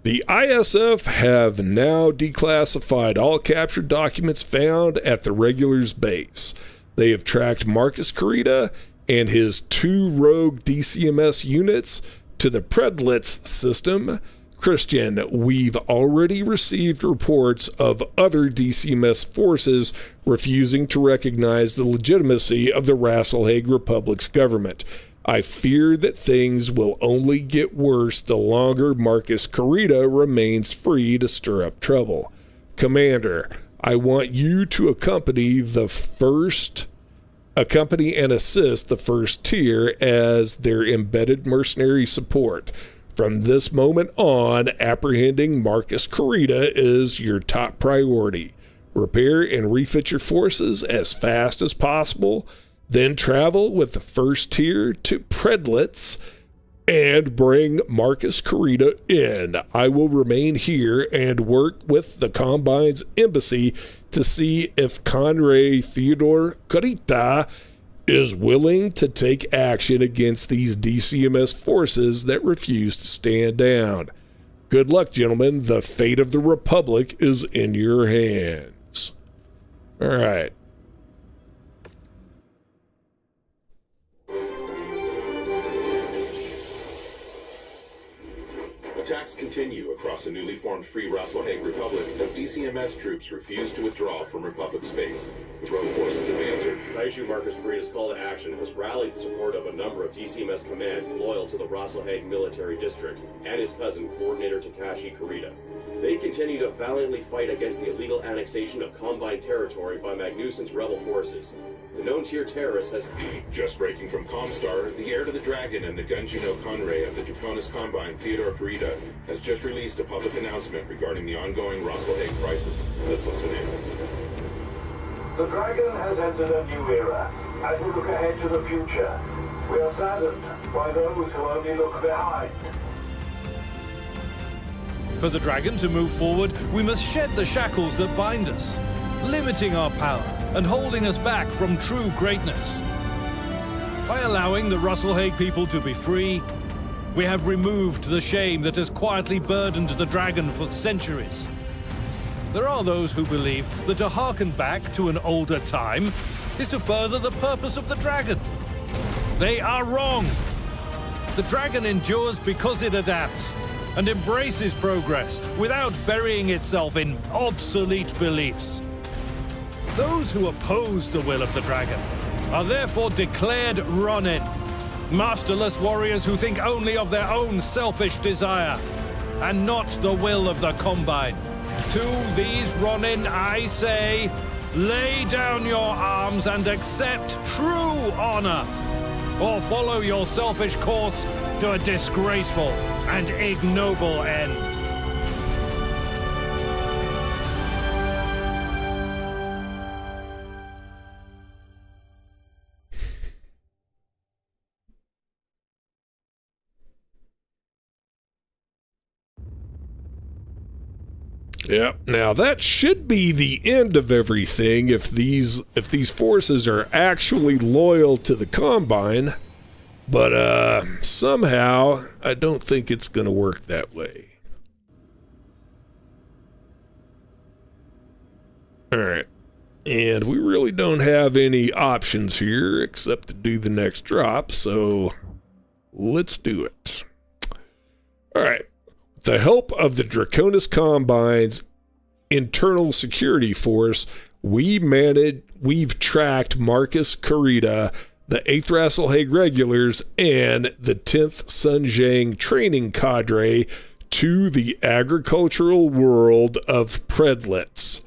The ISF have now declassified all captured documents found at the regulars' base. They have tracked Marcus Carita and his 2 rogue DCMS units to the Predlitz system. Christian, we've already received reports of other DCMS forces refusing to recognize the legitimacy of the Rasalhague Republic's government. I fear that things will only get worse the longer Marcus Carita remains free to stir up trouble. Commander, I want you to accompany and assist the first tier as their embedded mercenary support. From this moment on, apprehending Marcus Carita is your top priority. Repair and refit your forces as fast as possible. Then travel with the first tier to Predlitz and bring Marcus Carita in. I will remain here and work with the Combine's embassy to see if Conrad Theodore Carita is willing to take action against these DCMS forces that refuse to stand down. Good luck, gentlemen. The fate of the Republic is in your hands. All right. Attacks continue across the newly formed Free Rasalhague Republic as DCMS troops refuse to withdraw from Republic space. The rogue forces have answered. Kaiju Marcus Kurita's call to action has rallied the support of a number of DCMS commands loyal to the Rasalhague military district and his cousin, Coordinator Takashi Kurita. They continue to valiantly fight against the illegal annexation of Combine territory by Magnuson's rebel forces. The known tier terrorist has... Just breaking from Comstar, the heir to the Dragon and the Gunji no Conrei of the Draconis Combine, Theodore Kurita, has just released a public announcement regarding the ongoing Rasalhague crisis. Let's listen in. The Dragon has entered a new era. As we look ahead to the future, we are saddened by those who only look behind. For the Dragon to move forward, we must shed the shackles that bind us, limiting our power and holding us back from true greatness. By allowing the Rasalhague people to be free, we have removed the shame that has quietly burdened the Dragon for centuries. There are those who believe that to harken back to an older time is to further the purpose of the Dragon. They are wrong. The Dragon endures because it adapts and embraces progress without burying itself in obsolete beliefs. Those who oppose the will of the Dragon are therefore declared Ronin, masterless warriors who think only of their own selfish desire and not the will of the Combine. To these Ronin, I say, lay down your arms and accept true honor, or follow your selfish course to a disgraceful and ignoble end. Yeah, now that should be the end of everything if these forces are actually loyal to the Combine, but somehow I don't think it's going to work that way. Alright, and we really don't have any options here except to do the next drop, so let's do it. Alright. With the help of the Draconis Combine's internal security force, we've tracked Marcus Kurita, the 8th Rasalhague regulars, and the 10th Sunjang training cadre to the agricultural world of Predlets.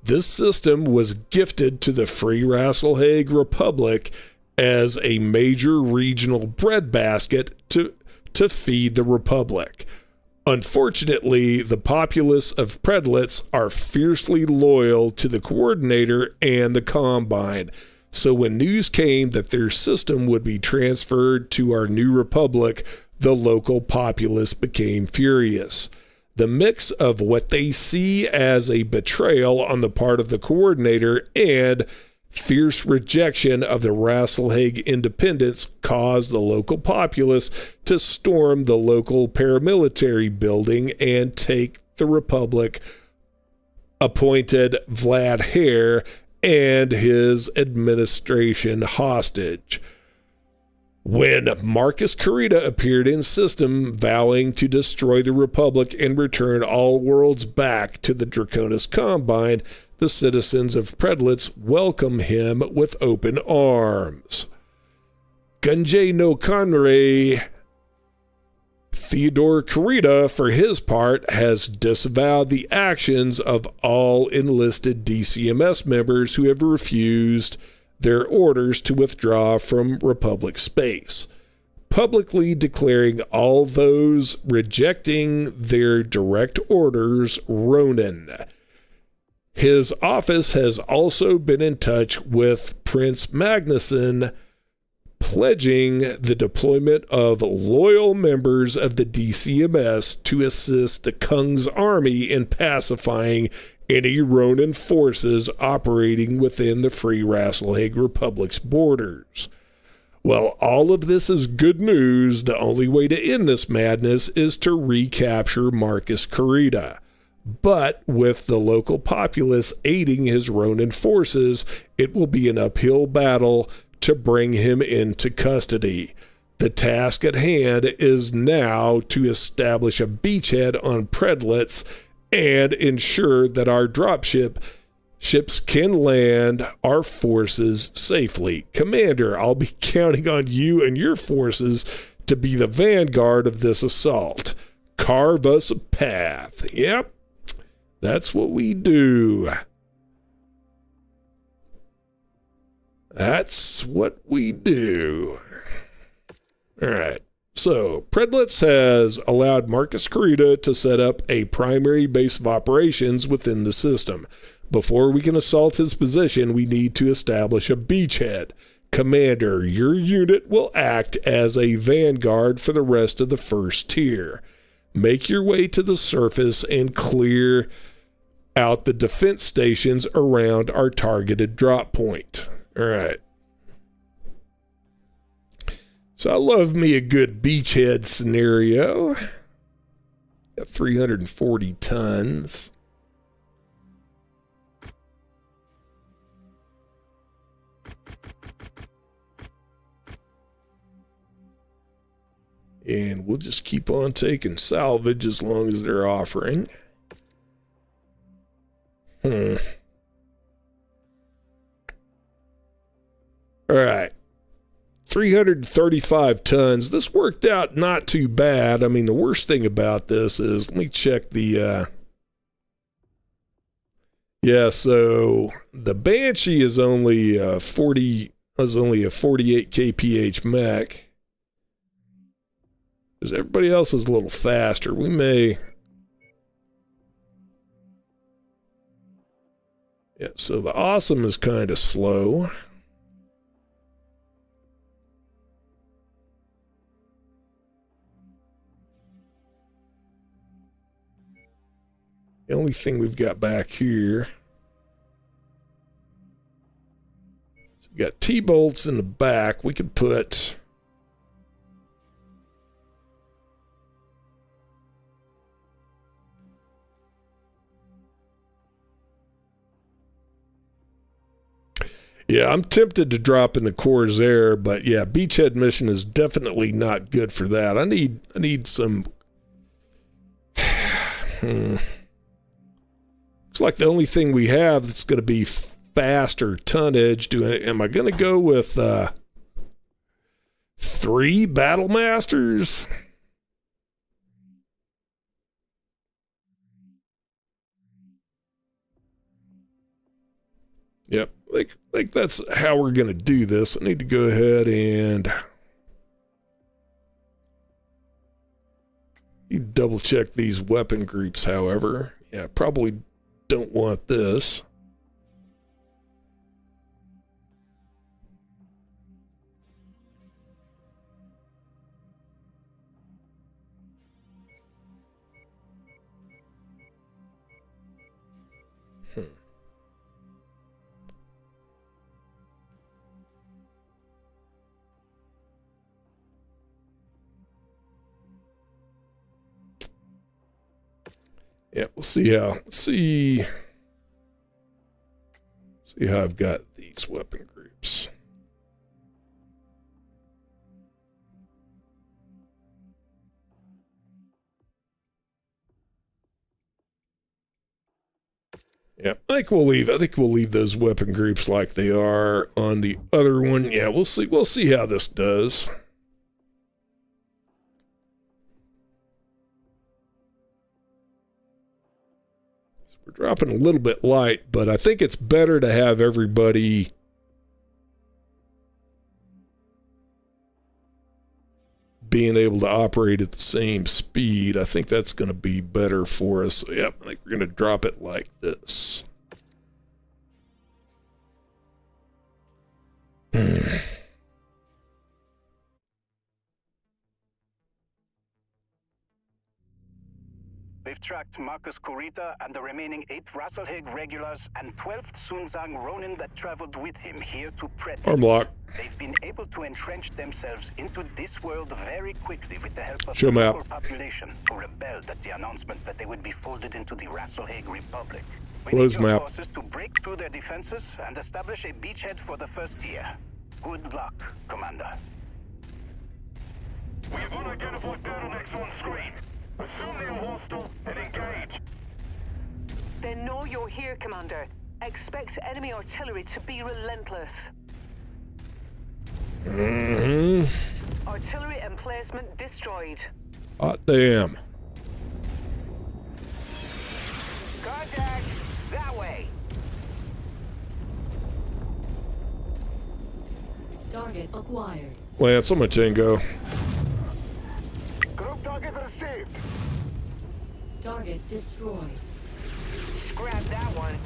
This system was gifted to the Free Rasalhague Republic as a major regional breadbasket to feed the Republic. Unfortunately, the populace of Predlets are fiercely loyal to the Coordinator and the Combine, so when news came that their system would be transferred to our new Republic, the local populace became furious. The mix of what they see as a betrayal on the part of the Coordinator and fierce rejection of the Rasalhague independence caused the local populace to storm the local paramilitary building and take the Republic appointed Vlad Hare and his administration hostage. When Marcus Kurita appeared in system, vowing to destroy the Republic and return all worlds back to the Draconis Combine, the citizens of Predlets welcome him with open arms. Gunji no Conrei Theodore Kurita, for his part, has disavowed the actions of all enlisted DCMS members who have refused their orders to withdraw from Republic space, publicly declaring all those rejecting their direct orders Ronin. His office has also been in touch with Prince Magnuson, pledging the deployment of loyal members of the DCMS to assist the Kung's army in pacifying any Ronin forces operating within the Free Rasalhague Republic's borders. Well, all of this is good news. The only way to end this madness is to recapture Marcus Kurita. But with the local populace aiding his Ronin forces, it will be an uphill battle to bring him into custody. The task at hand is now to establish a beachhead on Predlitz and ensure that our ships can land our forces safely. Commander, I'll be counting on you and your forces to be the vanguard of this assault. Carve us a path. Yep, that's what we do. That's what we do. All right. So, Predlitz has allowed Marcus Kurita to set up a primary base of operations within the system. Before we can assault his position, we need to establish a beachhead. Commander, your unit will act as a vanguard for the rest of the first tier. Make your way to the surface and clear out the defense stations around our targeted drop point. All right. So I love me a good beachhead scenario. Got 340 tons. And we'll just keep on taking salvage as long as they're offering. All right. 335 tons. This worked out not too bad. I mean, the worst thing about this is, let me check the, yeah, so the Banshee is only a 48 kph mech. Because everybody else is a little faster. We may... Yeah, so the Awesome is kind of slow. The only thing we've got back here... So we've got T-bolts in the back. We could put... Yeah, I'm tempted to drop in the Corsair, but yeah, beachhead mission is definitely not good for that. I need some... Looks like the only thing we have that's going to be faster tonnage. Am I going to go with 3 Battle Masters? Yep, like that's how we're going to do this. I need to go ahead and double check these weapon groups, however. Yeah, probably don't want this. Yeah, we'll see how I've got these weapon groups. Yeah, I think we'll leave those weapon groups like they are on the other one. Yeah, we'll see how this does. We're dropping a little bit light, but I think it's better to have everybody being able to operate at the same speed. I think that's going to be better for us. So, yep, I think we're going to drop it like this. We've tracked Marcus Kurita and the remaining 8 Rasalhague regulars and 12th Sunzang Ronin that traveled with him here to Predlitz. Arm lock. They've been able to entrench themselves into this world very quickly with the help of Show the map. local population, who rebelled at the announcement that they would be folded into the Rasalhague Republic. We Close need your map. forces to break through their defenses and establish a beachhead for the first tier. Good luck, Commander. We have unidentified bottlenecks on screen. Assume they are hostile and engage. They know you're here, Commander. Expect enemy artillery to be relentless. Artillery emplacement destroyed. Hot damn. Contact! That way! Target acquired. Lance, I'm a Tango. Group target received. Target destroyed. Scrap that one.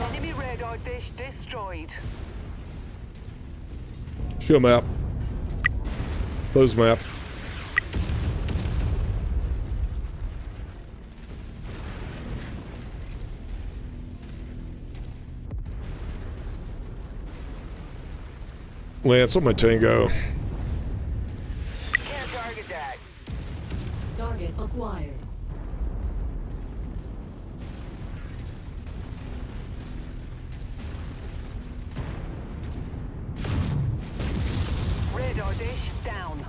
Enemy radar dish destroyed. Show map. Close map. Lance, I'm a Tango. Can't target that. Target acquired. Radar dish down.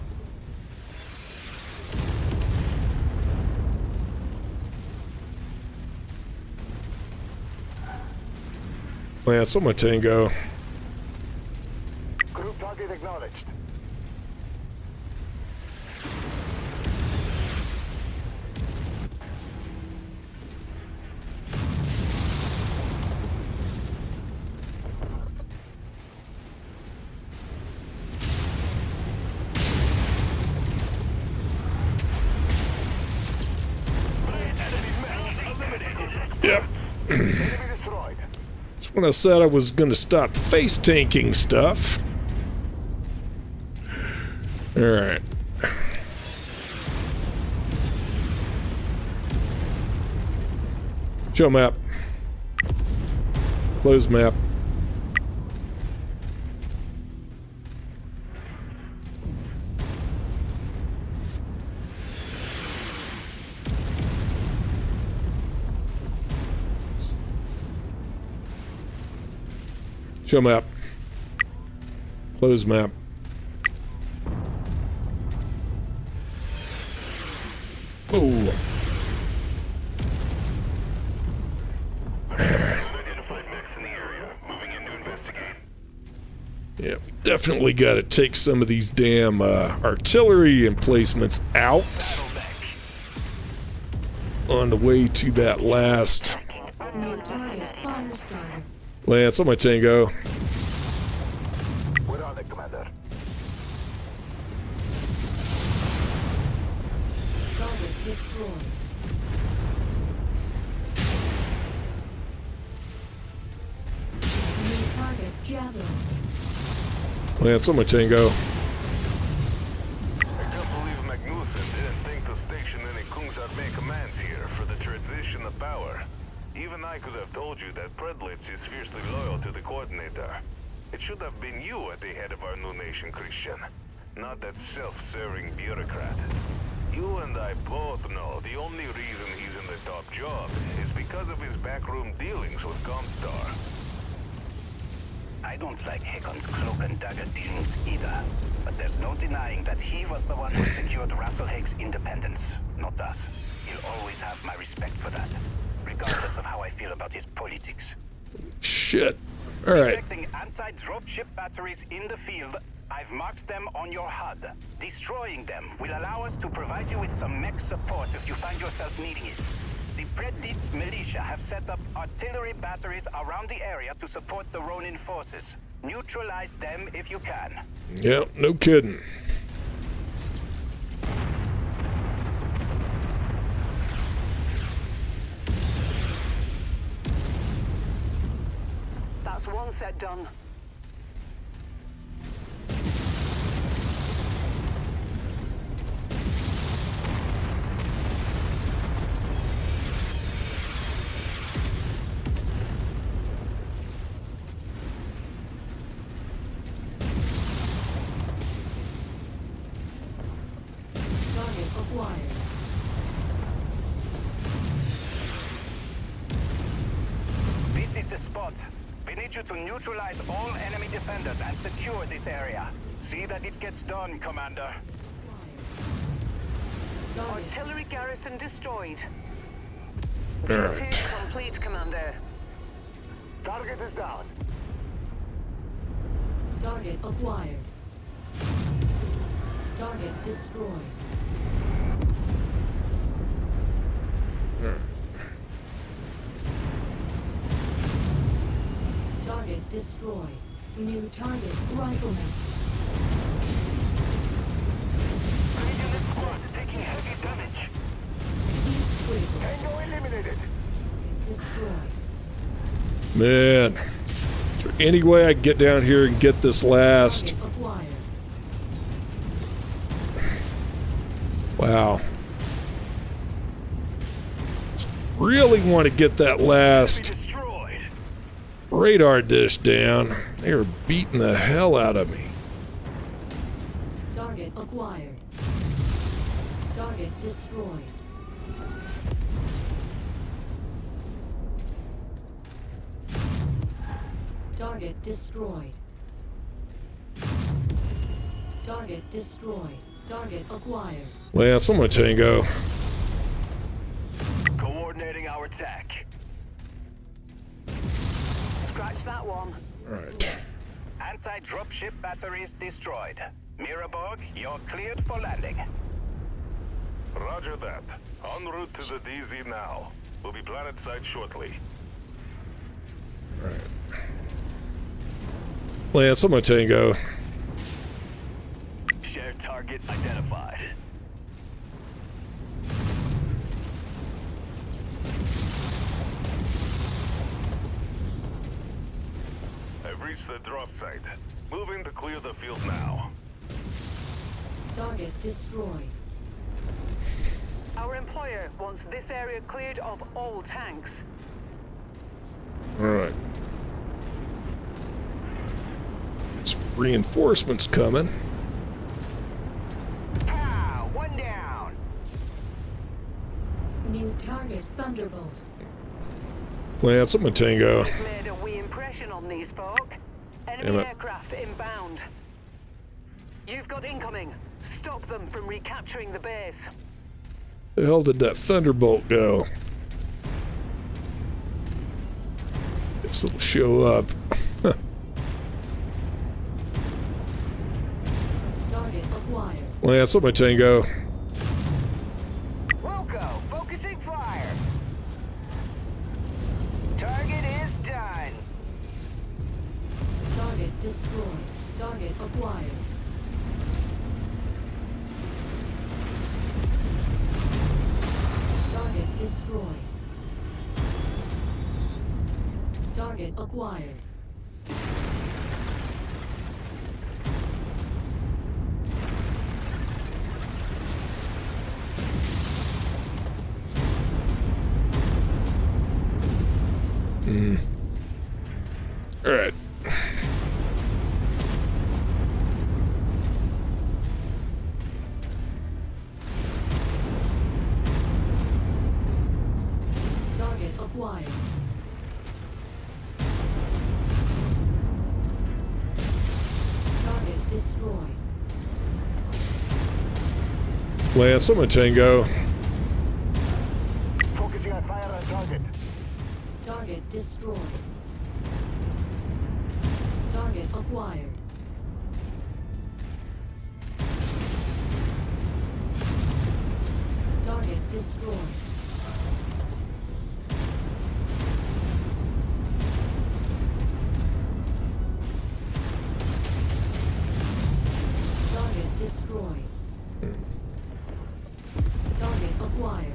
Lance, I'm a Tango. Group target acknowledged. Yep. Enemy destroyed. That's when I said I was gonna stop face tanking stuff. Alright. Show map. Close map. Show map. Close map. Oh. Yeah, we definitely got to take some of these damn artillery emplacements out on the way to that last. New target fire starter. Lance, on my Tango. We're on it, Commander. Target destroyed. New target javelin. Lance, on my Tango. I can't believe Magnussen didn't think to station any Kungsarmé commands here for the transition of power. Even I could have told you that Predlitz is fiercely loyal to the coordinator. It should have been you at the head of our new nation, Christian, not that self-serving bureaucrat. You and I both know the only reason he's in the top job is because of his backroom dealings with Comstar. I don't like Hakon's cloak and dagger dealings either, but there's no denying that he was the one who secured Rasalhague's independence, not us. He'll always have my respect for that, regardless of how I feel about his politics. Shit. All right. Detecting anti-dropship batteries in the field, I've marked them on your HUD. Destroying them will allow us to provide you with some mech support if you find yourself needing it. The Predlitz militia have set up artillery batteries around the area to support the Ronin forces. Neutralize them if you can. Yep, no kidding. That's one set done. acquired. This is the spot. We need you to neutralize all enemy defenders and secure this area. See that it gets done, Commander. Artillery garrison destroyed. Alright. Objective complete, Commander. Target is down. Target acquired. Target destroyed. Target destroyed. New target rifleman. Unit squad taking heavy damage. Heat critical. Tango eliminated. Destroyed. Man, is there any way I can get down here and get this last? Target acquired. Wow. Really want to get that last Destroyed. radar dish down. They are beating the hell out of me. Target acquired. Target destroyed. Target destroyed. Target destroyed. Target acquired. Lance, I'm gonna tango. Coordinating our attack. Scratch that one. Alright. Anti-dropship batteries destroyed. Miraborg, you're cleared for landing. Roger that. En route to the DZ now. We'll be planet side shortly. Alright. Lance, I'm gonna tango. Shared target identified. I've reached the drop site. Moving to clear the field now. Target destroyed. Our employer wants this area cleared of all tanks. Alright. Some reinforcements coming. Pow! One down. New target Thunderbolt. Lance, I'm gonna tango. We've made a wee impression on these folk. Damn Enemy it. aircraft inbound. You've got incoming. Stop them from recapturing the base. The hell did that Thunderbolt go? This will show up. Target acquired. Lance, I'm gonna tango. Wilco, focusing fire. Target is done. Target destroyed. Target acquired. Target destroyed. Target acquired. Alright. Target acquired. Target destroyed. Lance, I'm gonna tango. Focusing on fire on target. Target destroyed. Target acquired. Target destroyed. Target destroyed. Target acquired.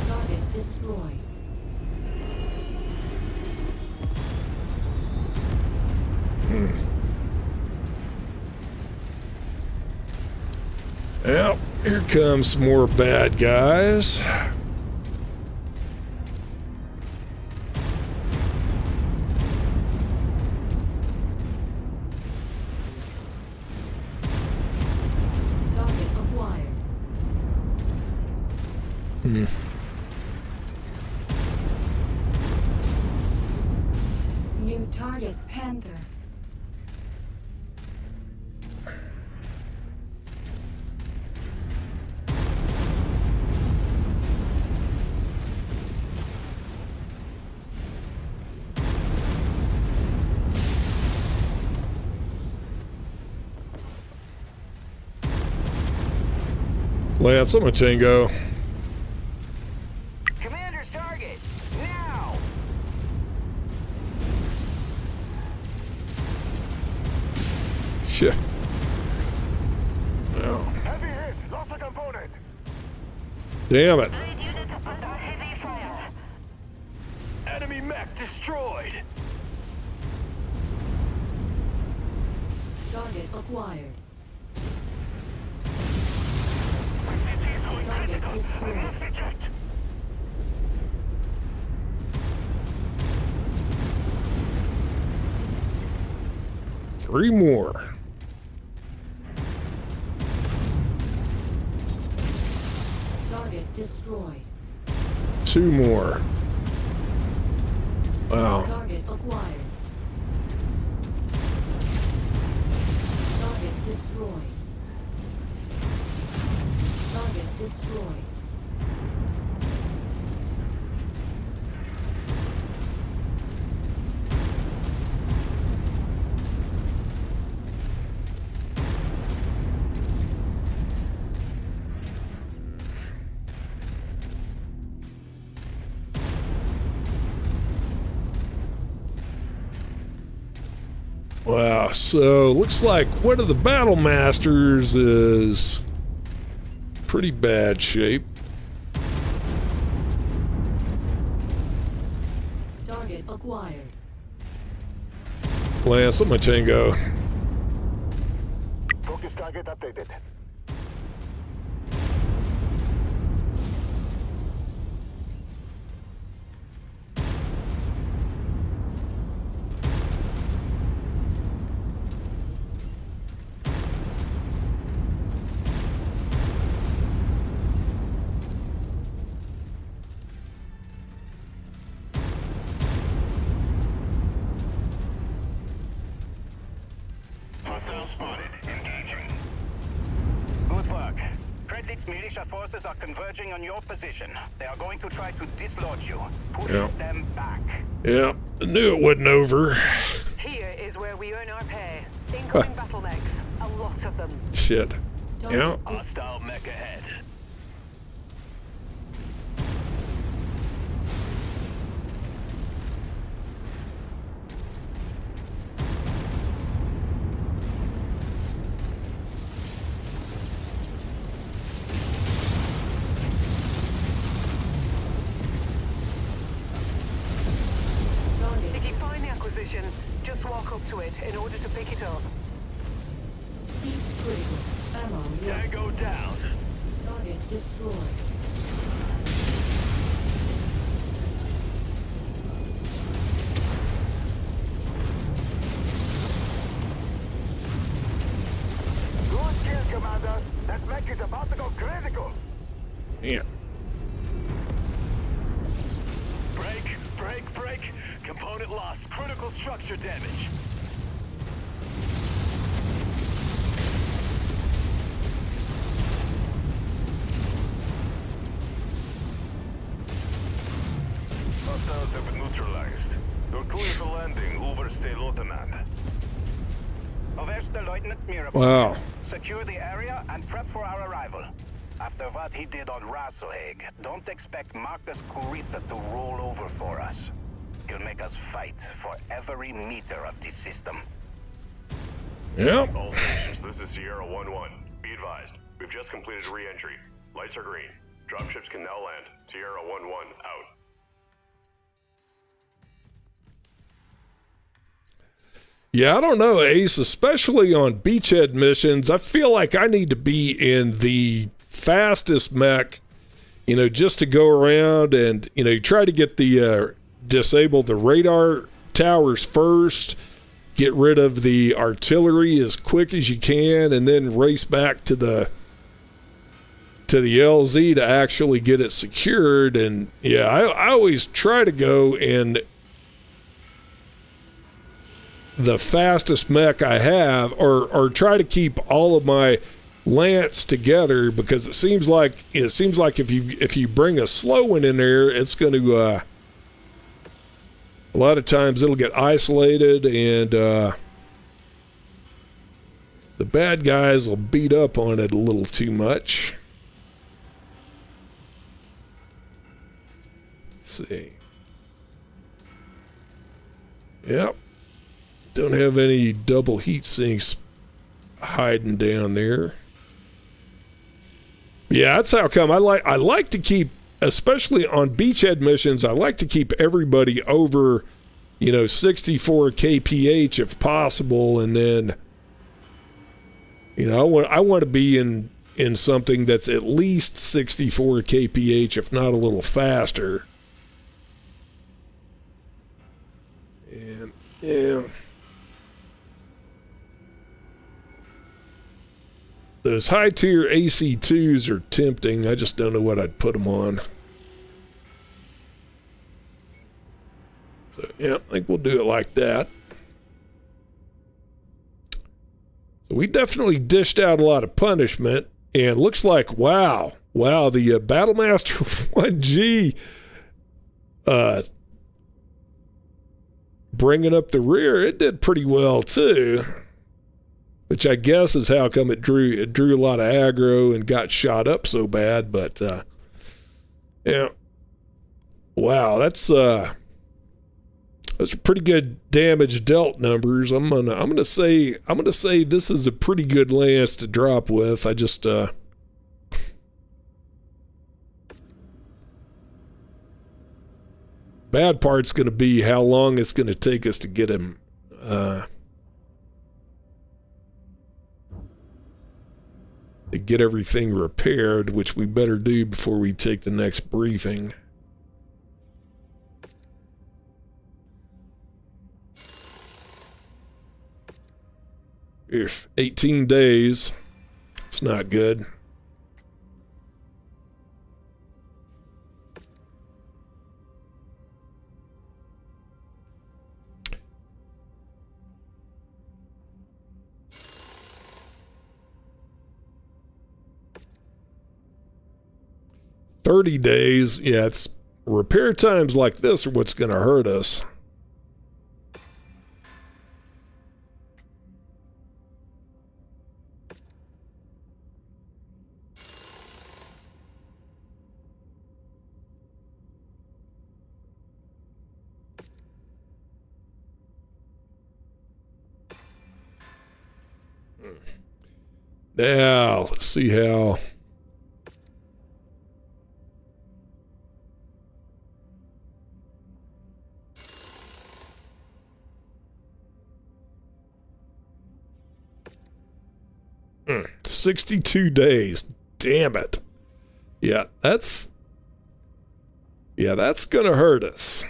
Target destroyed. Well, here comes some more bad guys. Target acquired. New target Panther. Lance, I'm a Tango. Commander's target, now! Shit. No. Heavy hit, lost a component. Damn it. Lead unit under heavy fire. Enemy mech destroyed. Target acquired. Cities going Target critical. destroyed. Eject. Three more. Target destroyed. Two more. Wow. Target acquired. Target destroyed. Target destroyed. Wow, so looks like one of the battle masters is pretty bad shape. Target acquired. Lance, I'm a Tango. Focus target updated. Hostile spotted. Engaging. Good work. Kretlik's militia forces are converging on your position. They are going to try to dislodge you. Push them back. Yeah, I knew it wasn't over. Here is where we earn our pay. Incoming battle mechs. A lot of them. Shit. Yeah. Hostile mech ahead. If you find the acquisition, just walk up to it in order to pick it up. Heat critical. Ammo low. Tango down. Target destroyed. Good kill, Commander. That mech is about to go critical. Yeah. Break, break, break. Component lost. Critical structure damage. Hostiles have been neutralized. You're clear for landing, Overstay Lieutenant. Overste Lieutenant Mirabel. Wow. Secure the area and prep for our arrival. After what he did on Rasalhague, don't expect Marcus Kurita to roll over for us. He'll make us fight for every meter of this system. Yep. All stations, this is Sierra 1-1. Be advised, we've just completed re-entry. Lights are green. Dropships can now land. Sierra 1-1 out. Yeah, I don't know, Ace, especially on beachhead missions. I feel like I need to be in the fastest mech, you know, just to go around and, you know, try to get the, disable the radar towers first, get rid of the artillery as quick as you can, and then race back to the LZ to actually get it secured. And yeah, I always try to go in the fastest mech I have, or try to keep all of my lance together, because it seems like if you bring a slow one in there, it's going to a lot of times it'll get isolated, and the bad guys will beat up on it a little too much. Let's see. Yep. Don't have any double heat sinks hiding down there. Yeah, that's how come I like to keep, especially on beachhead missions, I like to keep everybody over, you know, 64 kph if possible, and then, you know, I want to be in something that's at least 64 kph, if not a little faster. And yeah. Those high-tier AC2s are tempting. I just don't know what I'd put them on. So, yeah, I think we'll do it like that. So we definitely dished out a lot of punishment. And looks like, wow, the Battlemaster 1G bringing up the rear, it did pretty well, too. Which I guess is how come it drew a lot of aggro and got shot up so bad. But yeah, wow, that's pretty good damage dealt numbers. I'm gonna say this is a pretty good lance to drop with. I just bad part's gonna be how long it's gonna take us to get him to get everything repaired, which we better do before we take the next briefing. If 18 days, it's not good. $30 days, yeah, it's repair times like this are what's going to hurt us. Now, let's see how... Mm, 62 days. Damn it. Yeah, that's gonna hurt us.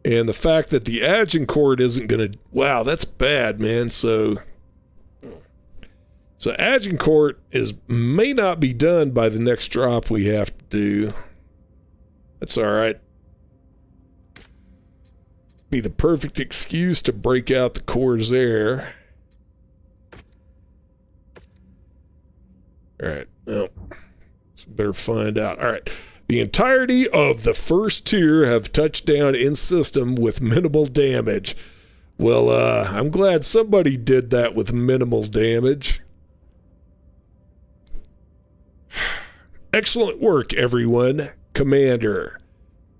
And the fact that the Agincourt isn't gonna... Wow, that's bad, man. So Agincourt may not be done by the next drop we have to do. That's all right. Be the perfect excuse to break out the Corsair. All right. Well, so better find out. All right. The entirety of the first tier have touched down in system with minimal damage. Well, I'm glad somebody did that with minimal damage. Excellent work, everyone. Commander,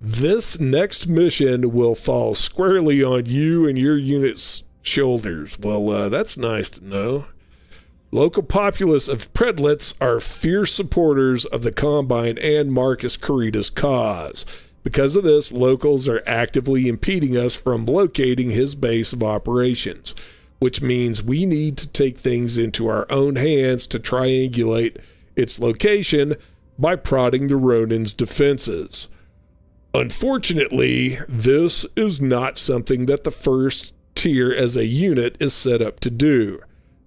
this next mission will fall squarely on you and your unit's shoulders. Well, that's nice to know. Local populace of Predlets are fierce supporters of the Combine and Marcus Carita's cause. Because of this, locals are actively impeding us from locating his base of operations, which means we need to take things into our own hands to triangulate its location by prodding the Ronin's defenses. Unfortunately, this is not something that the first tier as a unit is set up to do.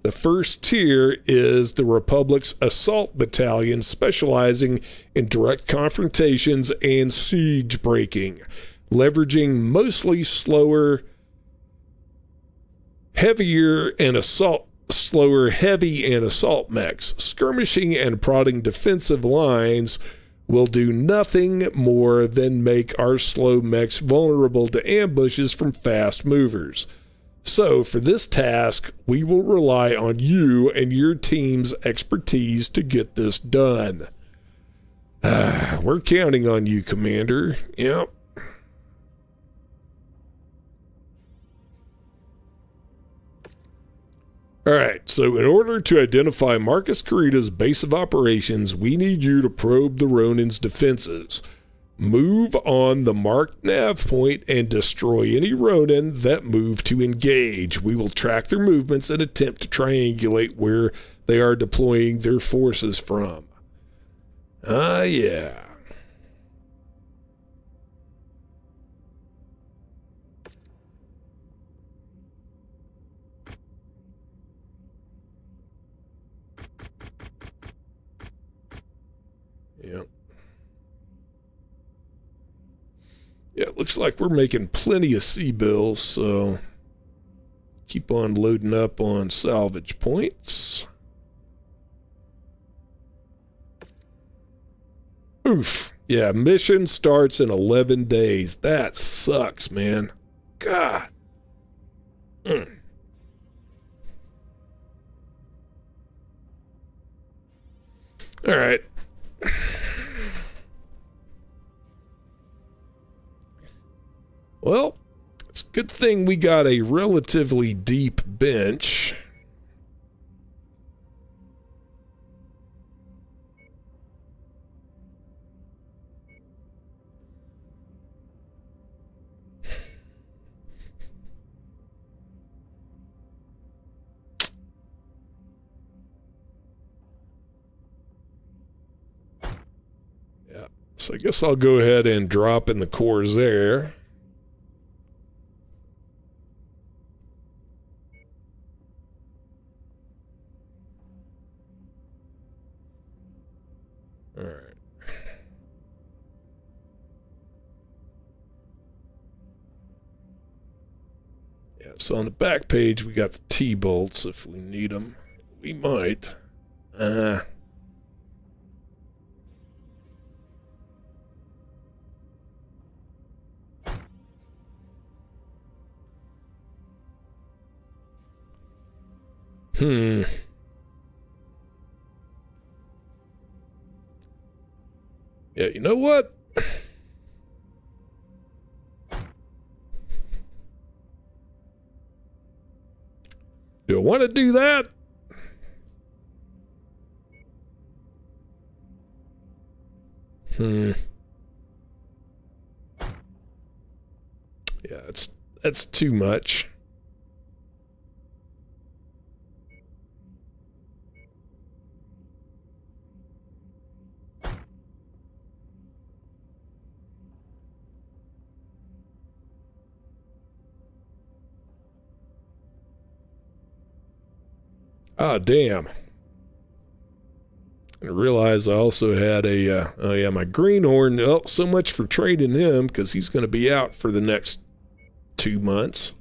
The first tier is the Republic's Assault Battalion, specializing in direct confrontations and siege breaking, leveraging mostly slower, heavy and assault mechs. Skirmishing and prodding defensive lines will do nothing more than make our slow mechs vulnerable to ambushes from fast movers. So, for this task, we will rely on you and your team's expertise to get this done. We're counting on you, Commander. Yep. Alright, so in order to identify Marcus Carita's base of operations, we need you to probe the Ronin's defenses. Move on the marked nav point and destroy any Ronin that move to engage. We will track their movements and attempt to triangulate where they are deploying their forces from. Yeah. Yep. Yeah, it looks like we're making plenty of sea bills, so keep on loading up on salvage points. Oof. Yeah, mission starts in 11 days. That sucks, man. God. All right. Well, it's a good thing we got a relatively deep bench. Yeah, so I guess I'll go ahead and drop in the Corsair. All right. Yeah, so on the back page, we got the T-bolts if we need them. We might. Yeah, you know what? Do I want to do that? Yeah, that's too much. Ah, damn. I realized I also had a, oh yeah, my greenhorn. Oh, so much for trading him, because he's going to be out for the next 2 months.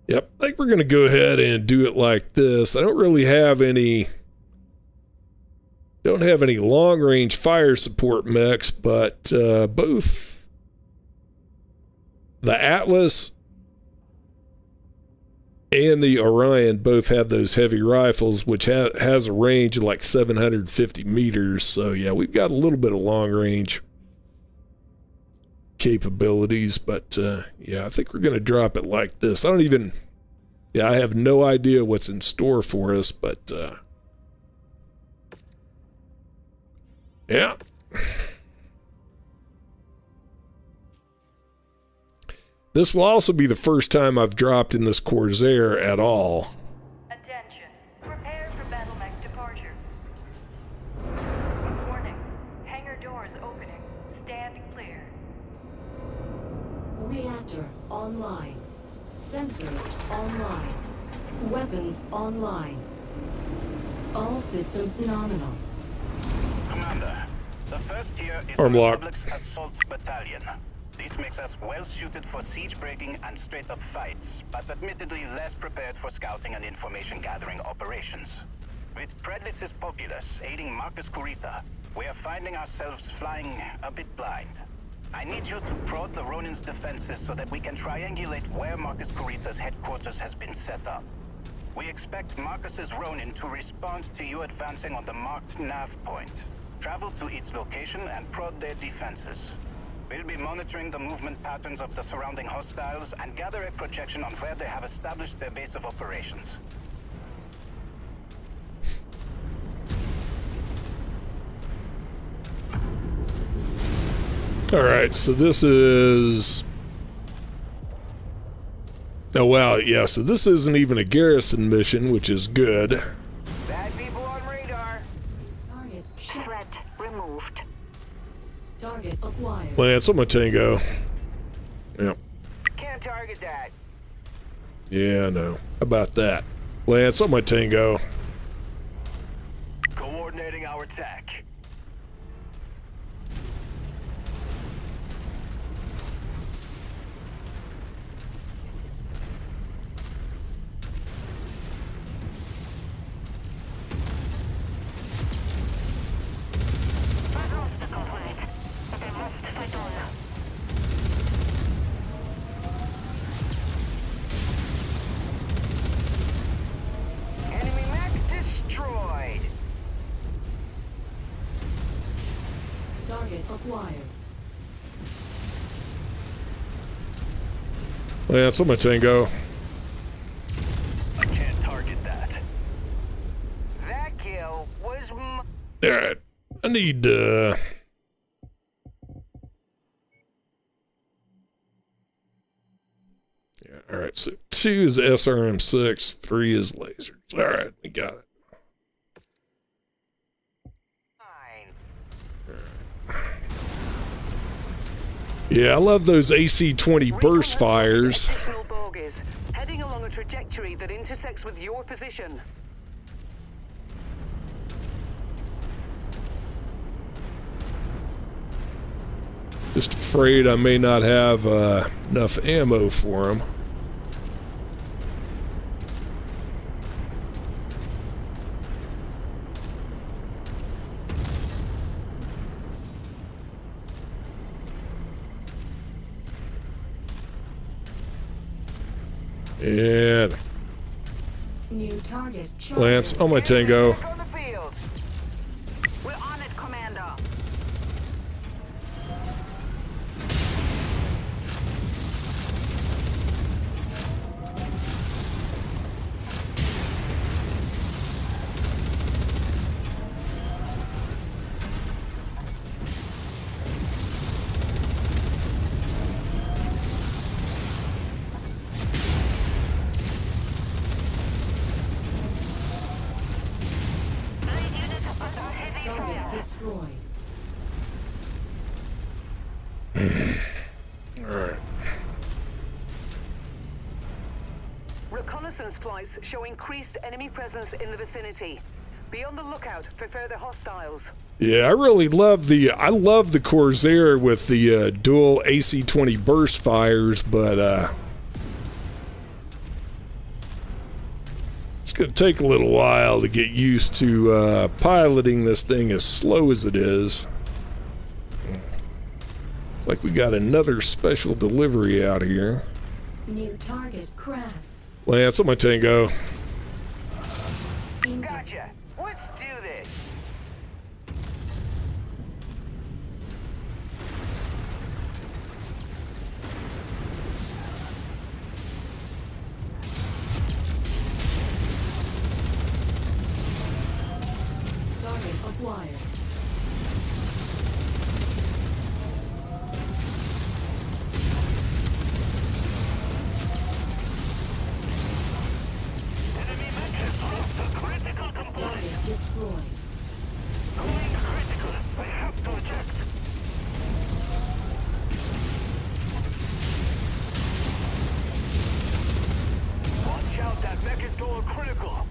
Yep, I think we're going to go ahead and do it like this. I don't really have any... Don't have any long-range fire support mechs, but both the Atlas and the Orion both have those heavy rifles, which has a range of like 750 meters. So yeah, we've got a little bit of long-range capabilities, but yeah, I think we're going to drop it like this. I have no idea what's in store for us, but yeah. This will also be the first time I've dropped in this Corsair at all. Attention. Prepare for battle mech departure. Warning. Hangar doors opening. Stand clear. Reactor online. Sensors online. Weapons online. All systems nominal. Commander, the first tier is Arm the lock. Republic's Assault Battalion. This makes us well suited for siege breaking and straight up fights, but admittedly less prepared for scouting and information gathering operations. With Predlitz's populace aiding Marcus Kurita, we are finding ourselves flying a bit blind. I need you to prod the Ronin's defenses so that we can triangulate where Marcus Kurita's headquarters has been set up. We expect Marcus's Ronin to respond to you advancing on the marked nav point. Travel to its location and prod their defenses. We'll be monitoring the movement patterns of the surrounding hostiles and gather a projection on where they have established their base of operations. Alright, so this is... Oh wow, yeah, so this isn't even a garrison mission, which is good. Bad people on radar. Target Threat removed. Target acquired. Lance on my Tango. Yep. Can't target that. Yeah, I know. How about that? Lance on my Tango. Coordinating our attack. Enemy mech destroyed. Target acquired. Lance on my Tango. I can't target that. That kill was Alright. I need, yeah, alright, so 2 is SRM6, 3 is lasers. Alright, we got it. Yeah, I love those AC-20 burst fires. additional bogies, heading along a trajectory that intersects with your position. Just afraid I may not have enough ammo for them. And New target. Lance on my Tango. On the field. We're on it, Commander. Target destroyed. Alright. Reconnaissance flights show increased enemy presence in the vicinity. Be on the lookout for further hostiles. Yeah, I really love I love the Corsair with the dual AC-20 burst fires, but going to take a little while to get used to piloting this thing as slow as it is. It's like we got another special delivery out here. New target, crab. Lance on my tango. Gotcha. Let's do this. Target acquired. Target destroyed. Going critical. I have to eject. Watch out, that mech is going critical.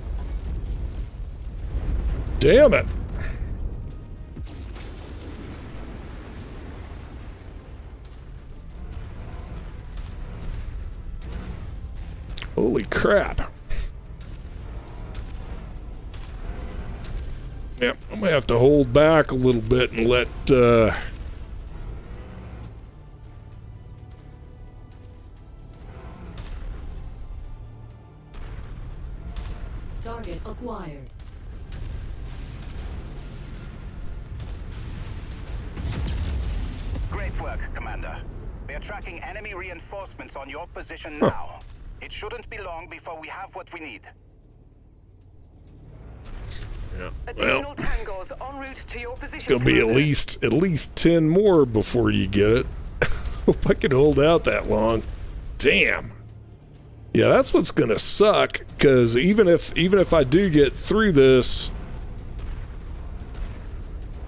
Damn it. Holy crap. Yep, I'm gonna have to hold back a little bit and let Target acquired. Great work, Commander. We are tracking enemy reinforcements on your position now. It shouldn't be long before we have what we need. yeah, Additional well, tangos en route to your position. gonna be Commander. at least 10 more before you get it. Hope I can hold out that long. Damn. Yeah, that's what's gonna suck, because even if I do get through this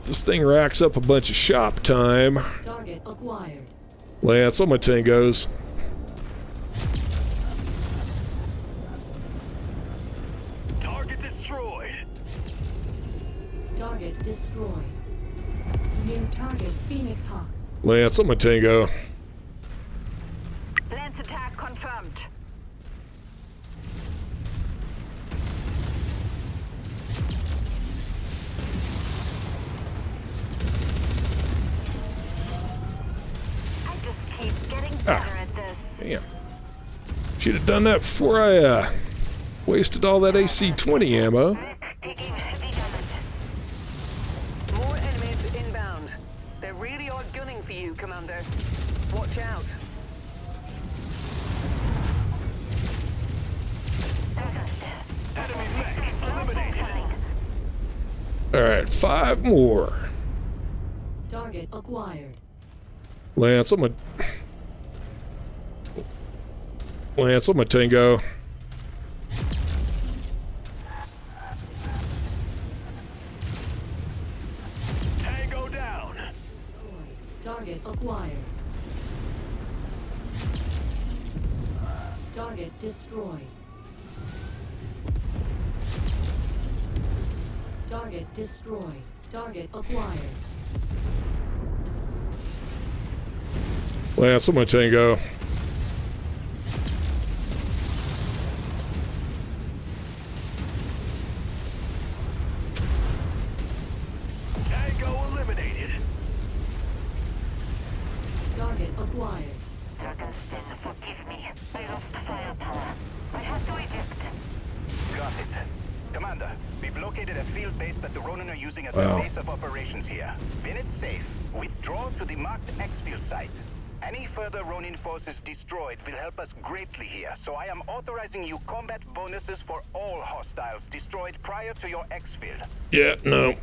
thing racks up a bunch of shop time. Target acquired. Lance on my tangos. Target destroyed. Target destroyed. New target, Phoenix Hawk. Lance on my tango. Lance attack confirmed. I just keep getting better at this. Damn. Should have done that before I wasted all that AC-20 ammo. Taking heavy damage. More enemies inbound. They really are gunning for you, Commander. Watch out. Enemy mech eliminated. Alright, 5 more. Target acquired. Lance on my tango. Tango down. Target acquired. Target destroyed. Target destroyed. Target acquired. Lance on my tango. Tango eliminated. Target acquired. Dragonstone, forgive me. I lost firepower. I have to eject. Got it. Commander, we've located a field base that the Ronin are using as Wow. a base of operations here. When it's safe, withdraw to the marked exfil site. Any further Ronin forces destroyed will help us greatly here, so I am authorizing you combat bonuses for all hostiles destroyed prior to your exfil. Yeah, no.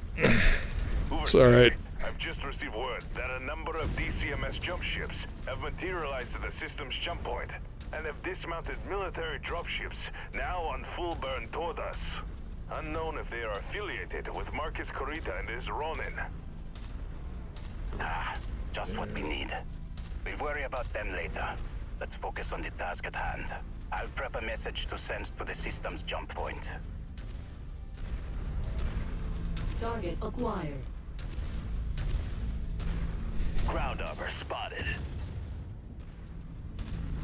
It's alright. I've just received word that a number of DCMS jump ships have materialized at the system's jump point and have dismounted military dropships now on full burn toward us. Unknown if they are affiliated with Marcus Kurita and his Ronin. Ah, just what we need. We'll worry about them later. Let's focus on the task at hand. I'll prep a message to send to the system's jump point. Target acquired. Ground armor spotted.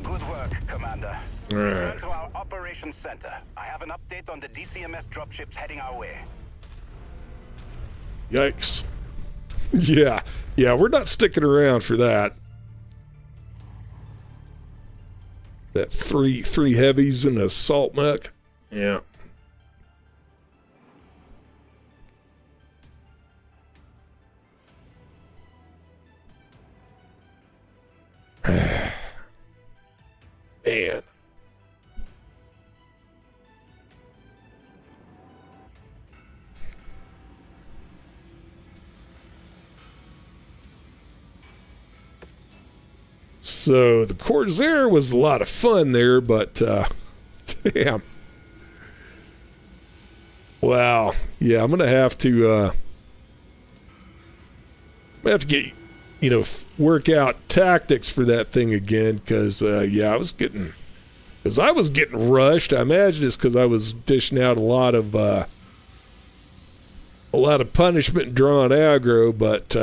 Good work, Commander. All right. Return to our operation. Operations Center. I have an update on the DCMS dropships heading our way. Yikes. Yeah, we're not sticking around for that. That three heavies and a assault mech. Yeah. Man. So the Corsair was a lot of fun there, but damn. Wow. Yeah, I'm gonna have to get, work out tactics for that thing again, because I was getting rushed. I imagine it's because I was dishing out a lot of punishment and drawing aggro, but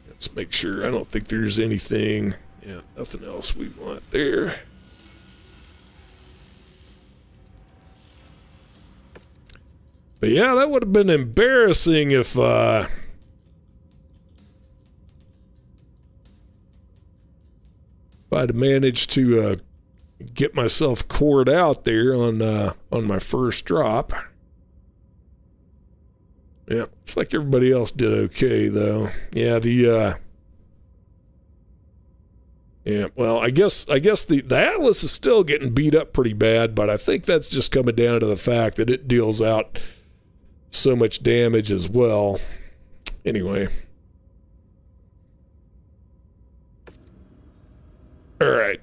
let's make sure. I don't think there's anything. Yeah, nothing else we want there. But yeah, that would have been embarrassing if I'd have managed to get myself cored out there on my first drop. Yeah, it's like everybody else did okay though. Yeah, well, I guess the Atlas is still getting beat up pretty bad, but I think that's just coming down to the fact that it deals out so much damage as well. Anyway. All right.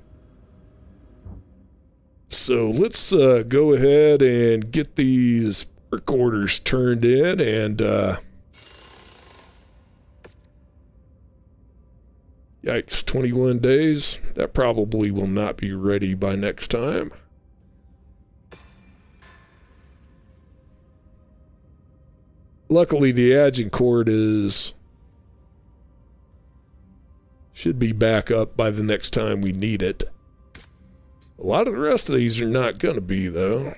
So let's go ahead and get these work orders turned in, and yikes, 21 days. That probably will not be ready by next time. Luckily, the Agincourt should be back up by the next time we need it. A lot of the rest of these are not going to be, though.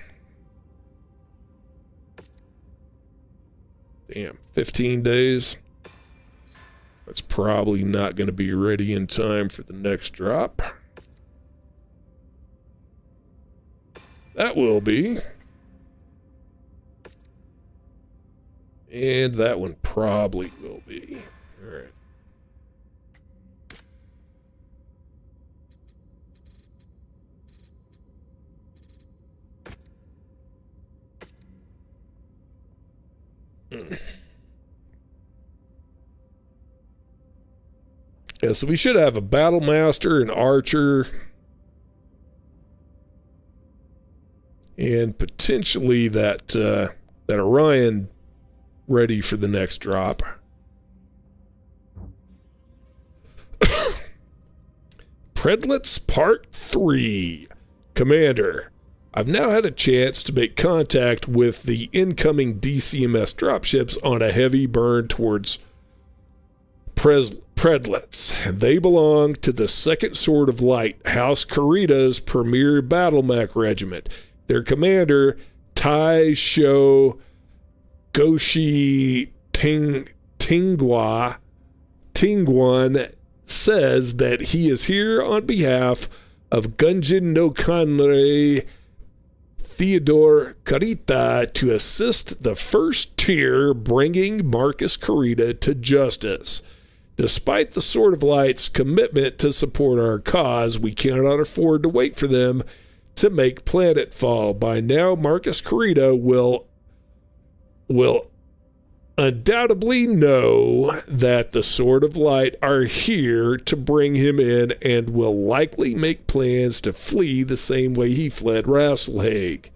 Damn, 15 days. That's probably not going to be ready in time for the next drop. That will be. And that one probably will be. All right. Yeah, so we should have a battle master, an archer, and potentially that Orion ready for the next drop. Predlets Part 3. Commander, I've now had a chance to make contact with the incoming DCMS dropships on a heavy burn towards Predlets. They belong to the 2nd Sword of Light, House Kurita's premier battle mech regiment. Their commander, Tai Sho Goshi Tingwan, says that he is here on behalf of Gunjin no Kanrei Theodore Kurita to assist the first tier, bringing Marcus Kurita to justice. Despite the Sword of Light's commitment to support our cause, we cannot afford to wait for them to make planetfall. By now, Marcus Kurita will undoubtedly know that the Sword of Light are here to bring him in, and will likely make plans to flee the same way he fled Rasalhague.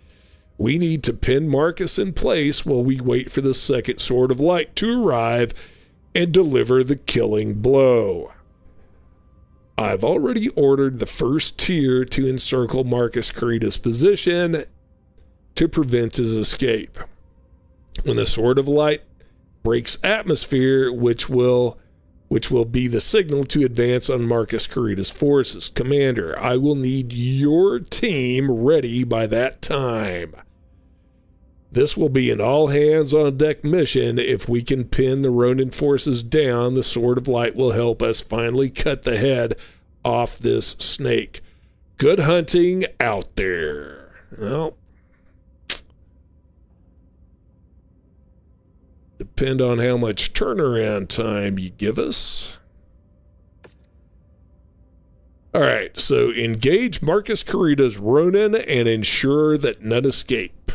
We need to pin Marcus in place while we wait for the 2nd Sword of Light to arrive and deliver the killing blow. I've already ordered the first tier to encircle Marcus Kurita's position to prevent his escape. When the Sword of Light breaks atmosphere, which will which will be the signal to advance on Marcus Kurita's forces. Commander, I will need your team ready by that time. This will be an all-hands-on-deck mission. If we can pin the Ronin forces down, the Sword of Light will help us finally cut the head off this snake. Good hunting out there. Well, depend on how much turnaround time you give us. All right, so engage Marcus Kurita's Ronin and ensure that none escape.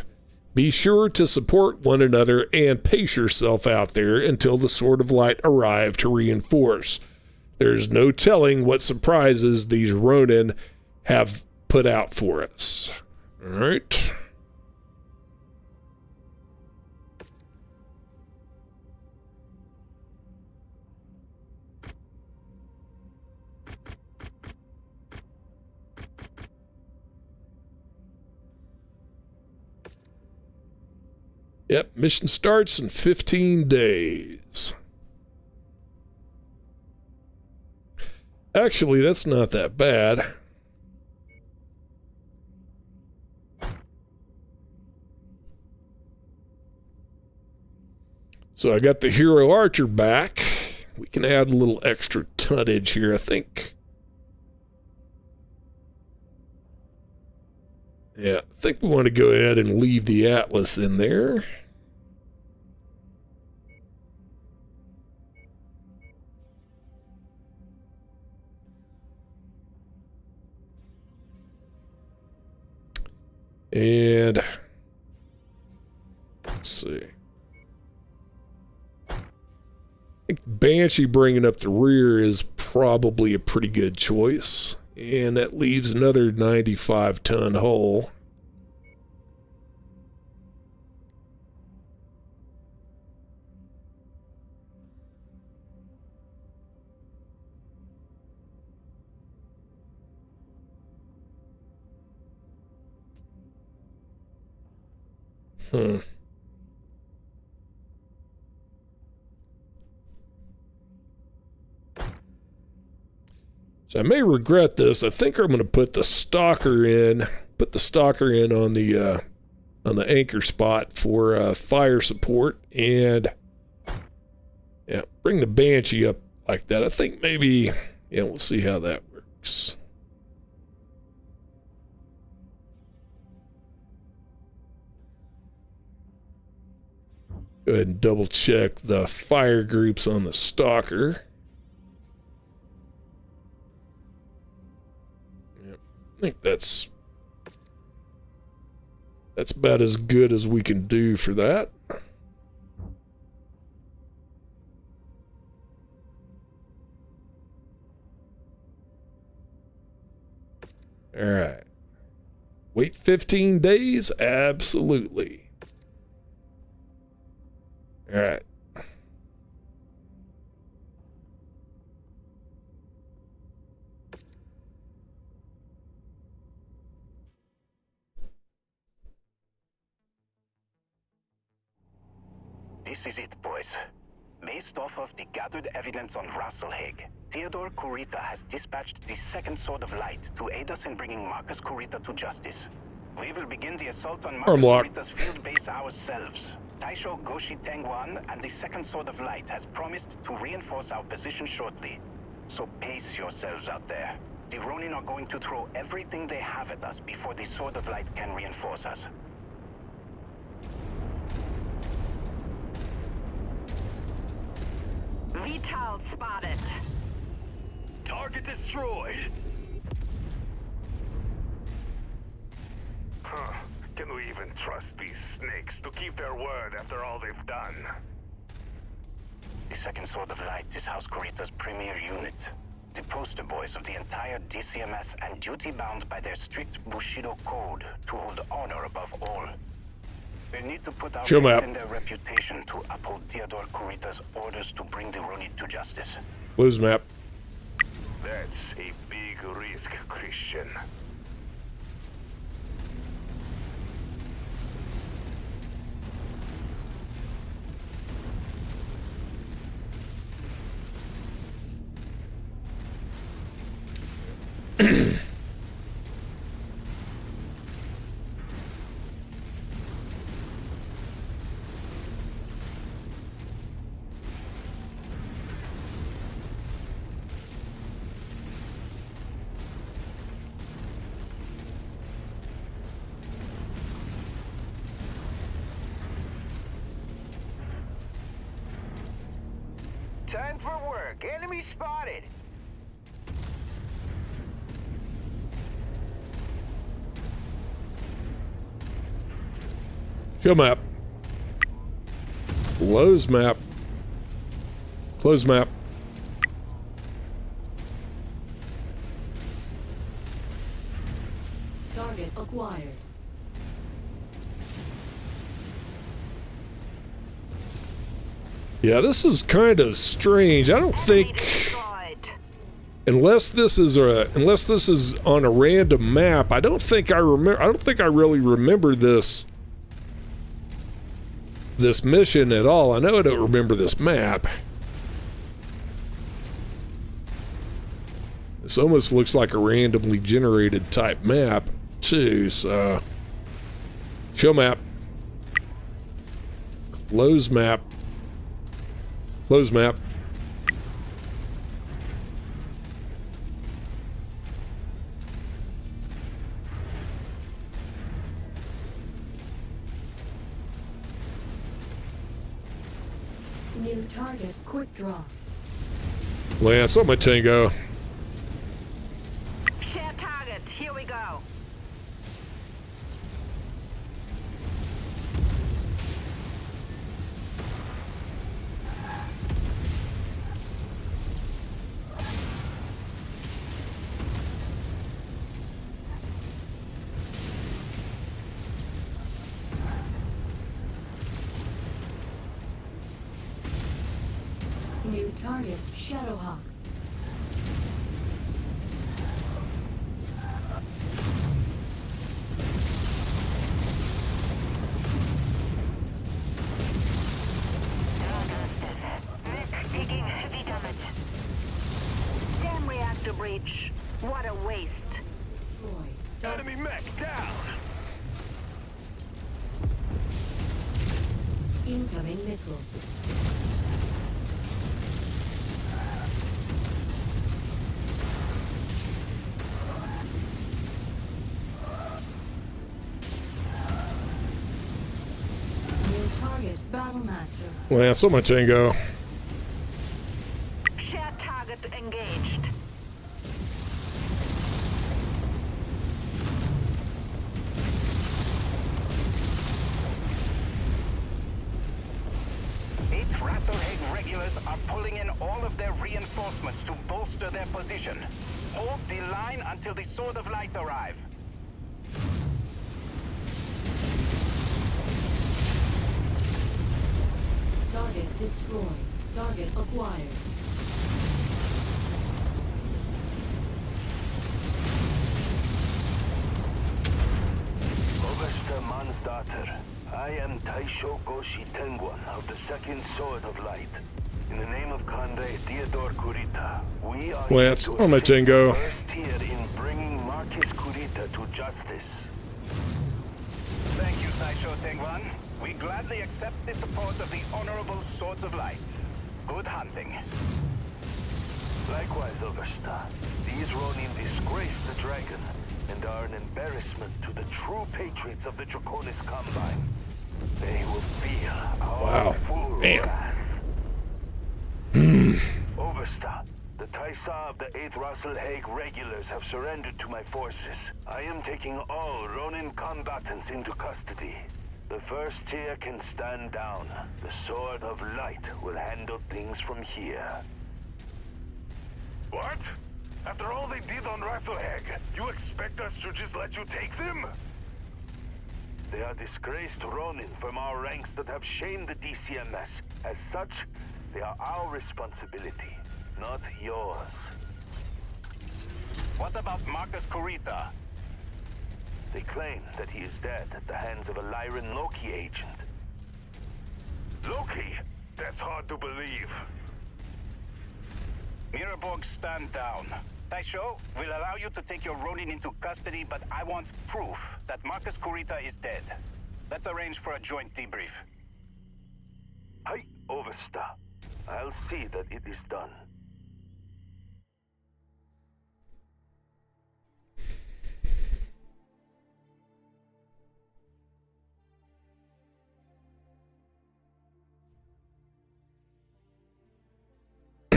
Be sure to support one another and pace yourself out there until the Sword of Light arrive to reinforce. There's no telling what surprises these Ronin have put out for us. All right. Yep, mission starts in 15 days. Actually, that's not that bad. So I got the Hero Archer back. We can add a little extra tonnage here, I think. Yeah, I think we want to go ahead and leave the Atlas in there. And let's see. I think Banshee bringing up the rear is probably a pretty good choice. And that leaves another 95-ton hull. So I may regret this. I think I'm going to put the stalker in. On the anchor spot for fire support, and yeah, bring the Banshee up like that. I think maybe, yeah, we'll see how that works. Go ahead and double check the fire groups on the stalker. I think that's about as good as we can do for that. All right. Wait 15 days? Absolutely. All right. This is it, boys. Based off of the gathered evidence on Rasalhague, Theodore Kurita has dispatched the Second Sword of Light to aid us in bringing Marcus Kurita to justice. We will begin the assault on Marcus Kurita's field base ourselves. Taisho Goshi Tengwan and the Second Sword of Light has promised to reinforce our position shortly. So pace yourselves out there. The Ronin are going to throw everything they have at us before the Sword of Light can reinforce us. Vital spotted. Target destroyed. Huh. Can we even trust these snakes to keep their word after all they've done? The Second Sword of Light is House Kurita's premier unit. The poster boys of the entire DCMS and duty-bound by their strict Bushido code to hold honor above all. We need to put our faith in their reputation to uphold Theodore Kurita's orders to bring the Ronin to justice. Blues map. That's a big risk, Christian. Time for work. Enemy spotted. Show map. Close map. Close map. Target acquired. Yeah, this is kind of strange. I don't think, unless this is on a random map, I don't think I really remember this mission at all. I know I don't remember this map. This almost looks like a randomly generated type map too, so show map. Close map. Close map. New target, quick draw. Lance on my tango. Share target, here we go. New target, Shadowhawk. Taking heavy damage. Damn reactor breach. What a waste. Enemy mech down. Incoming missile. New target, Battlemaster. Lance on my tango. Share target engaged. Rasalhague regulars are pulling in all of their reinforcements to bolster their position. Hold the line until the Sword of Light arrive. Target destroyed. Target acquired. Overster Mansdatter, I am Taisho Goshi Tengwan of the Second Sword of Light. In the name of Conde Theodore Kurita, we are Lance here to on my assist tango. the first tier in bringing Marcus Kurita to justice. Thank you, Taisho Tengwan. We gladly accept the support of the Honorable Swords of Light. Good hunting. Likewise, Overster. These Ronin disgrace the dragon and are an embarrassment to the true patriots of the Draconis Combine. They will feel our full wrath. Overster, the Taisa of the 8th Rasalhague regulars have surrendered to my forces. I am taking all Ronin combatants into custody. The first tier can stand down. The Sword of Light will handle things from here. What? After all they did on Rasalhague, you expect us to just let you take them? They are disgraced Ronin from our ranks that have shamed the DCMS. As such, they are our responsibility, not yours. What about Marcus Kurita? They claim that he is dead at the hands of a Lyran Loki agent. Loki? That's hard to believe. Miraborg, stand down. Taisho, we'll allow you to take your Ronin into custody, but I want proof that Marcus Kurita is dead. Let's arrange for a joint debrief. Hi, Overster. I'll see that it is done.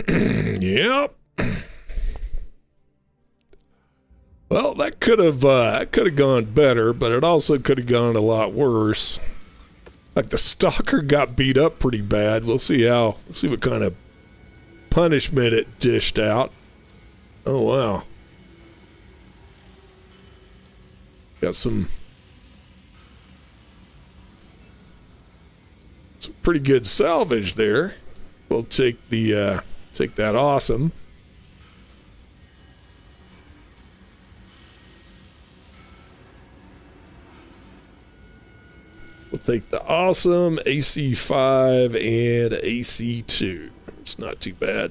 Yep. Well, that could have gone better, but it also could have gone a lot worse. Like the stalker got beat up pretty bad. We'll see what kind of punishment it dished out. Oh wow. Got some pretty good salvage there. We'll take that awesome. We'll take the awesome AC5 and AC2. It's not too bad.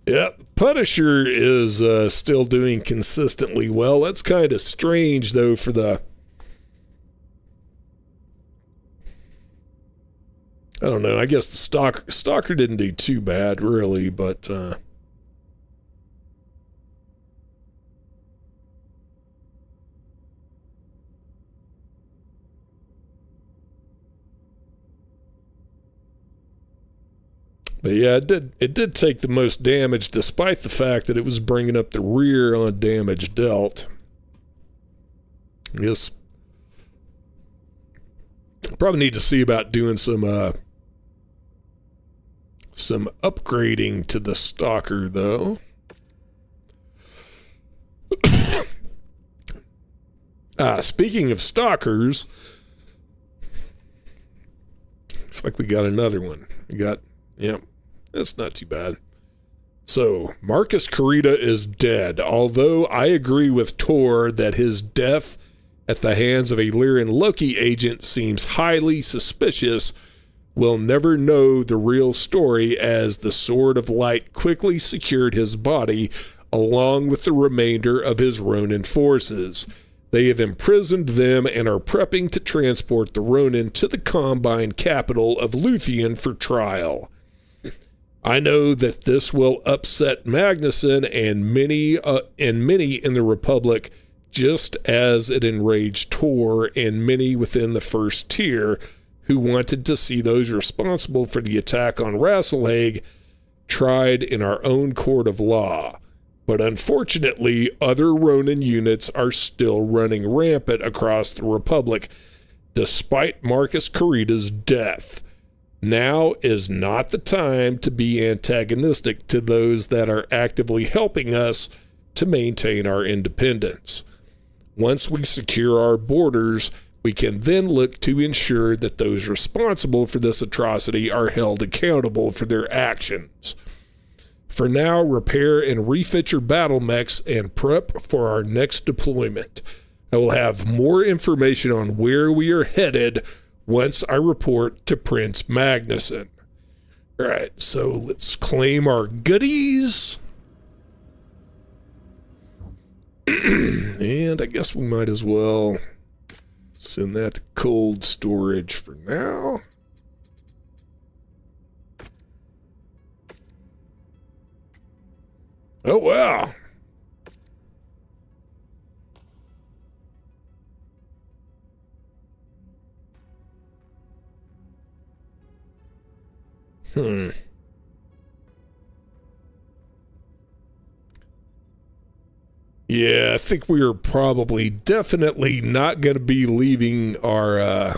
Yeah, Punisher is still doing consistently well. That's kind of strange, though, for the... I don't know. I guess the Stalker didn't do too bad, really, but... But yeah, it did take the most damage, despite the fact that it was bringing up the rear on damage dealt. I guess probably need to see about doing some upgrading to the Stalker, though. Speaking of Stalkers, looks like we got another one. Yep, that's not too bad. So, Marcus Kurita is dead, although I agree with Tor that his death at the hands of a Lyran Loki agent seems highly suspicious. We'll never know the real story, as the Sword of Light quickly secured his body along with the remainder of his Ronin forces. They have imprisoned them and are prepping to transport the Ronin to the Combine capital of Luthien for trial. I know that this will upset Magnuson and many in the Republic, just as it enraged Tor and many within the first tier who wanted to see those responsible for the attack on Rasalhague tried in our own court of law. But unfortunately, other Ronin units are still running rampant across the Republic, despite Marcus Kurita's death. Now is not the time to be antagonistic to those that are actively helping us to maintain our independence. Once we secure our borders, we can then look to ensure that those responsible for this atrocity are held accountable for their actions. For now, repair and refit your battle mechs and prep for our next deployment. I will have more information on where we are headed once I report to Prince Magnuson. All right, so let's claim our goodies. And I guess we might as well send that to cold storage for now. Oh, wow. Yeah, I think we are probably definitely not going to be leaving our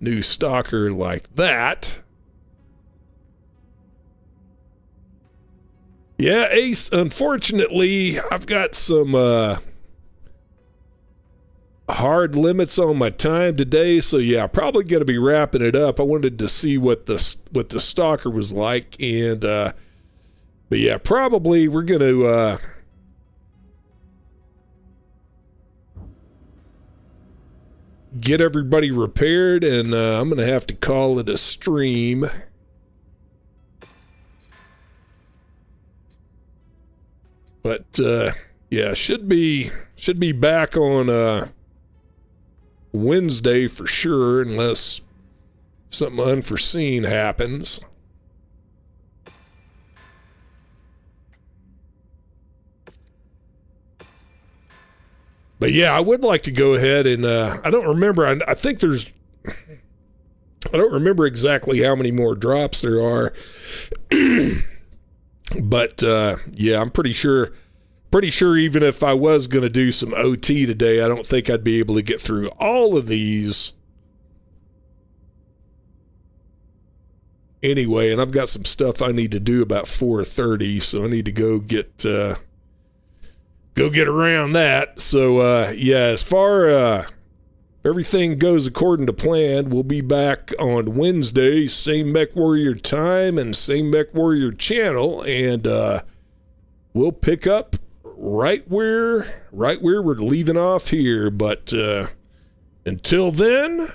new Stalker like that. Yeah, Ace, unfortunately, I've got some hard limits on my time today, so yeah, probably going to be wrapping it up. I wanted to see what the Stalker was like, and but yeah, probably we're going to get everybody repaired, and I'm going to have to call it a stream. But yeah, should be back on Wednesday for sure, unless something unforeseen happens. But yeah, I would like to go ahead and I don't remember. I think there's. I don't remember exactly how many more drops there are, but yeah, I'm pretty sure. Pretty sure even if I was going to do some OT today, I don't think I'd be able to get through all of these. Anyway, and I've got some stuff I need to do about 4:30, so I need to go get around that. So yeah, as far everything goes according to plan, we'll be back on Wednesday, same MechWarrior time and same MechWarrior channel, and we'll pick up right where we're leaving off here. But until then,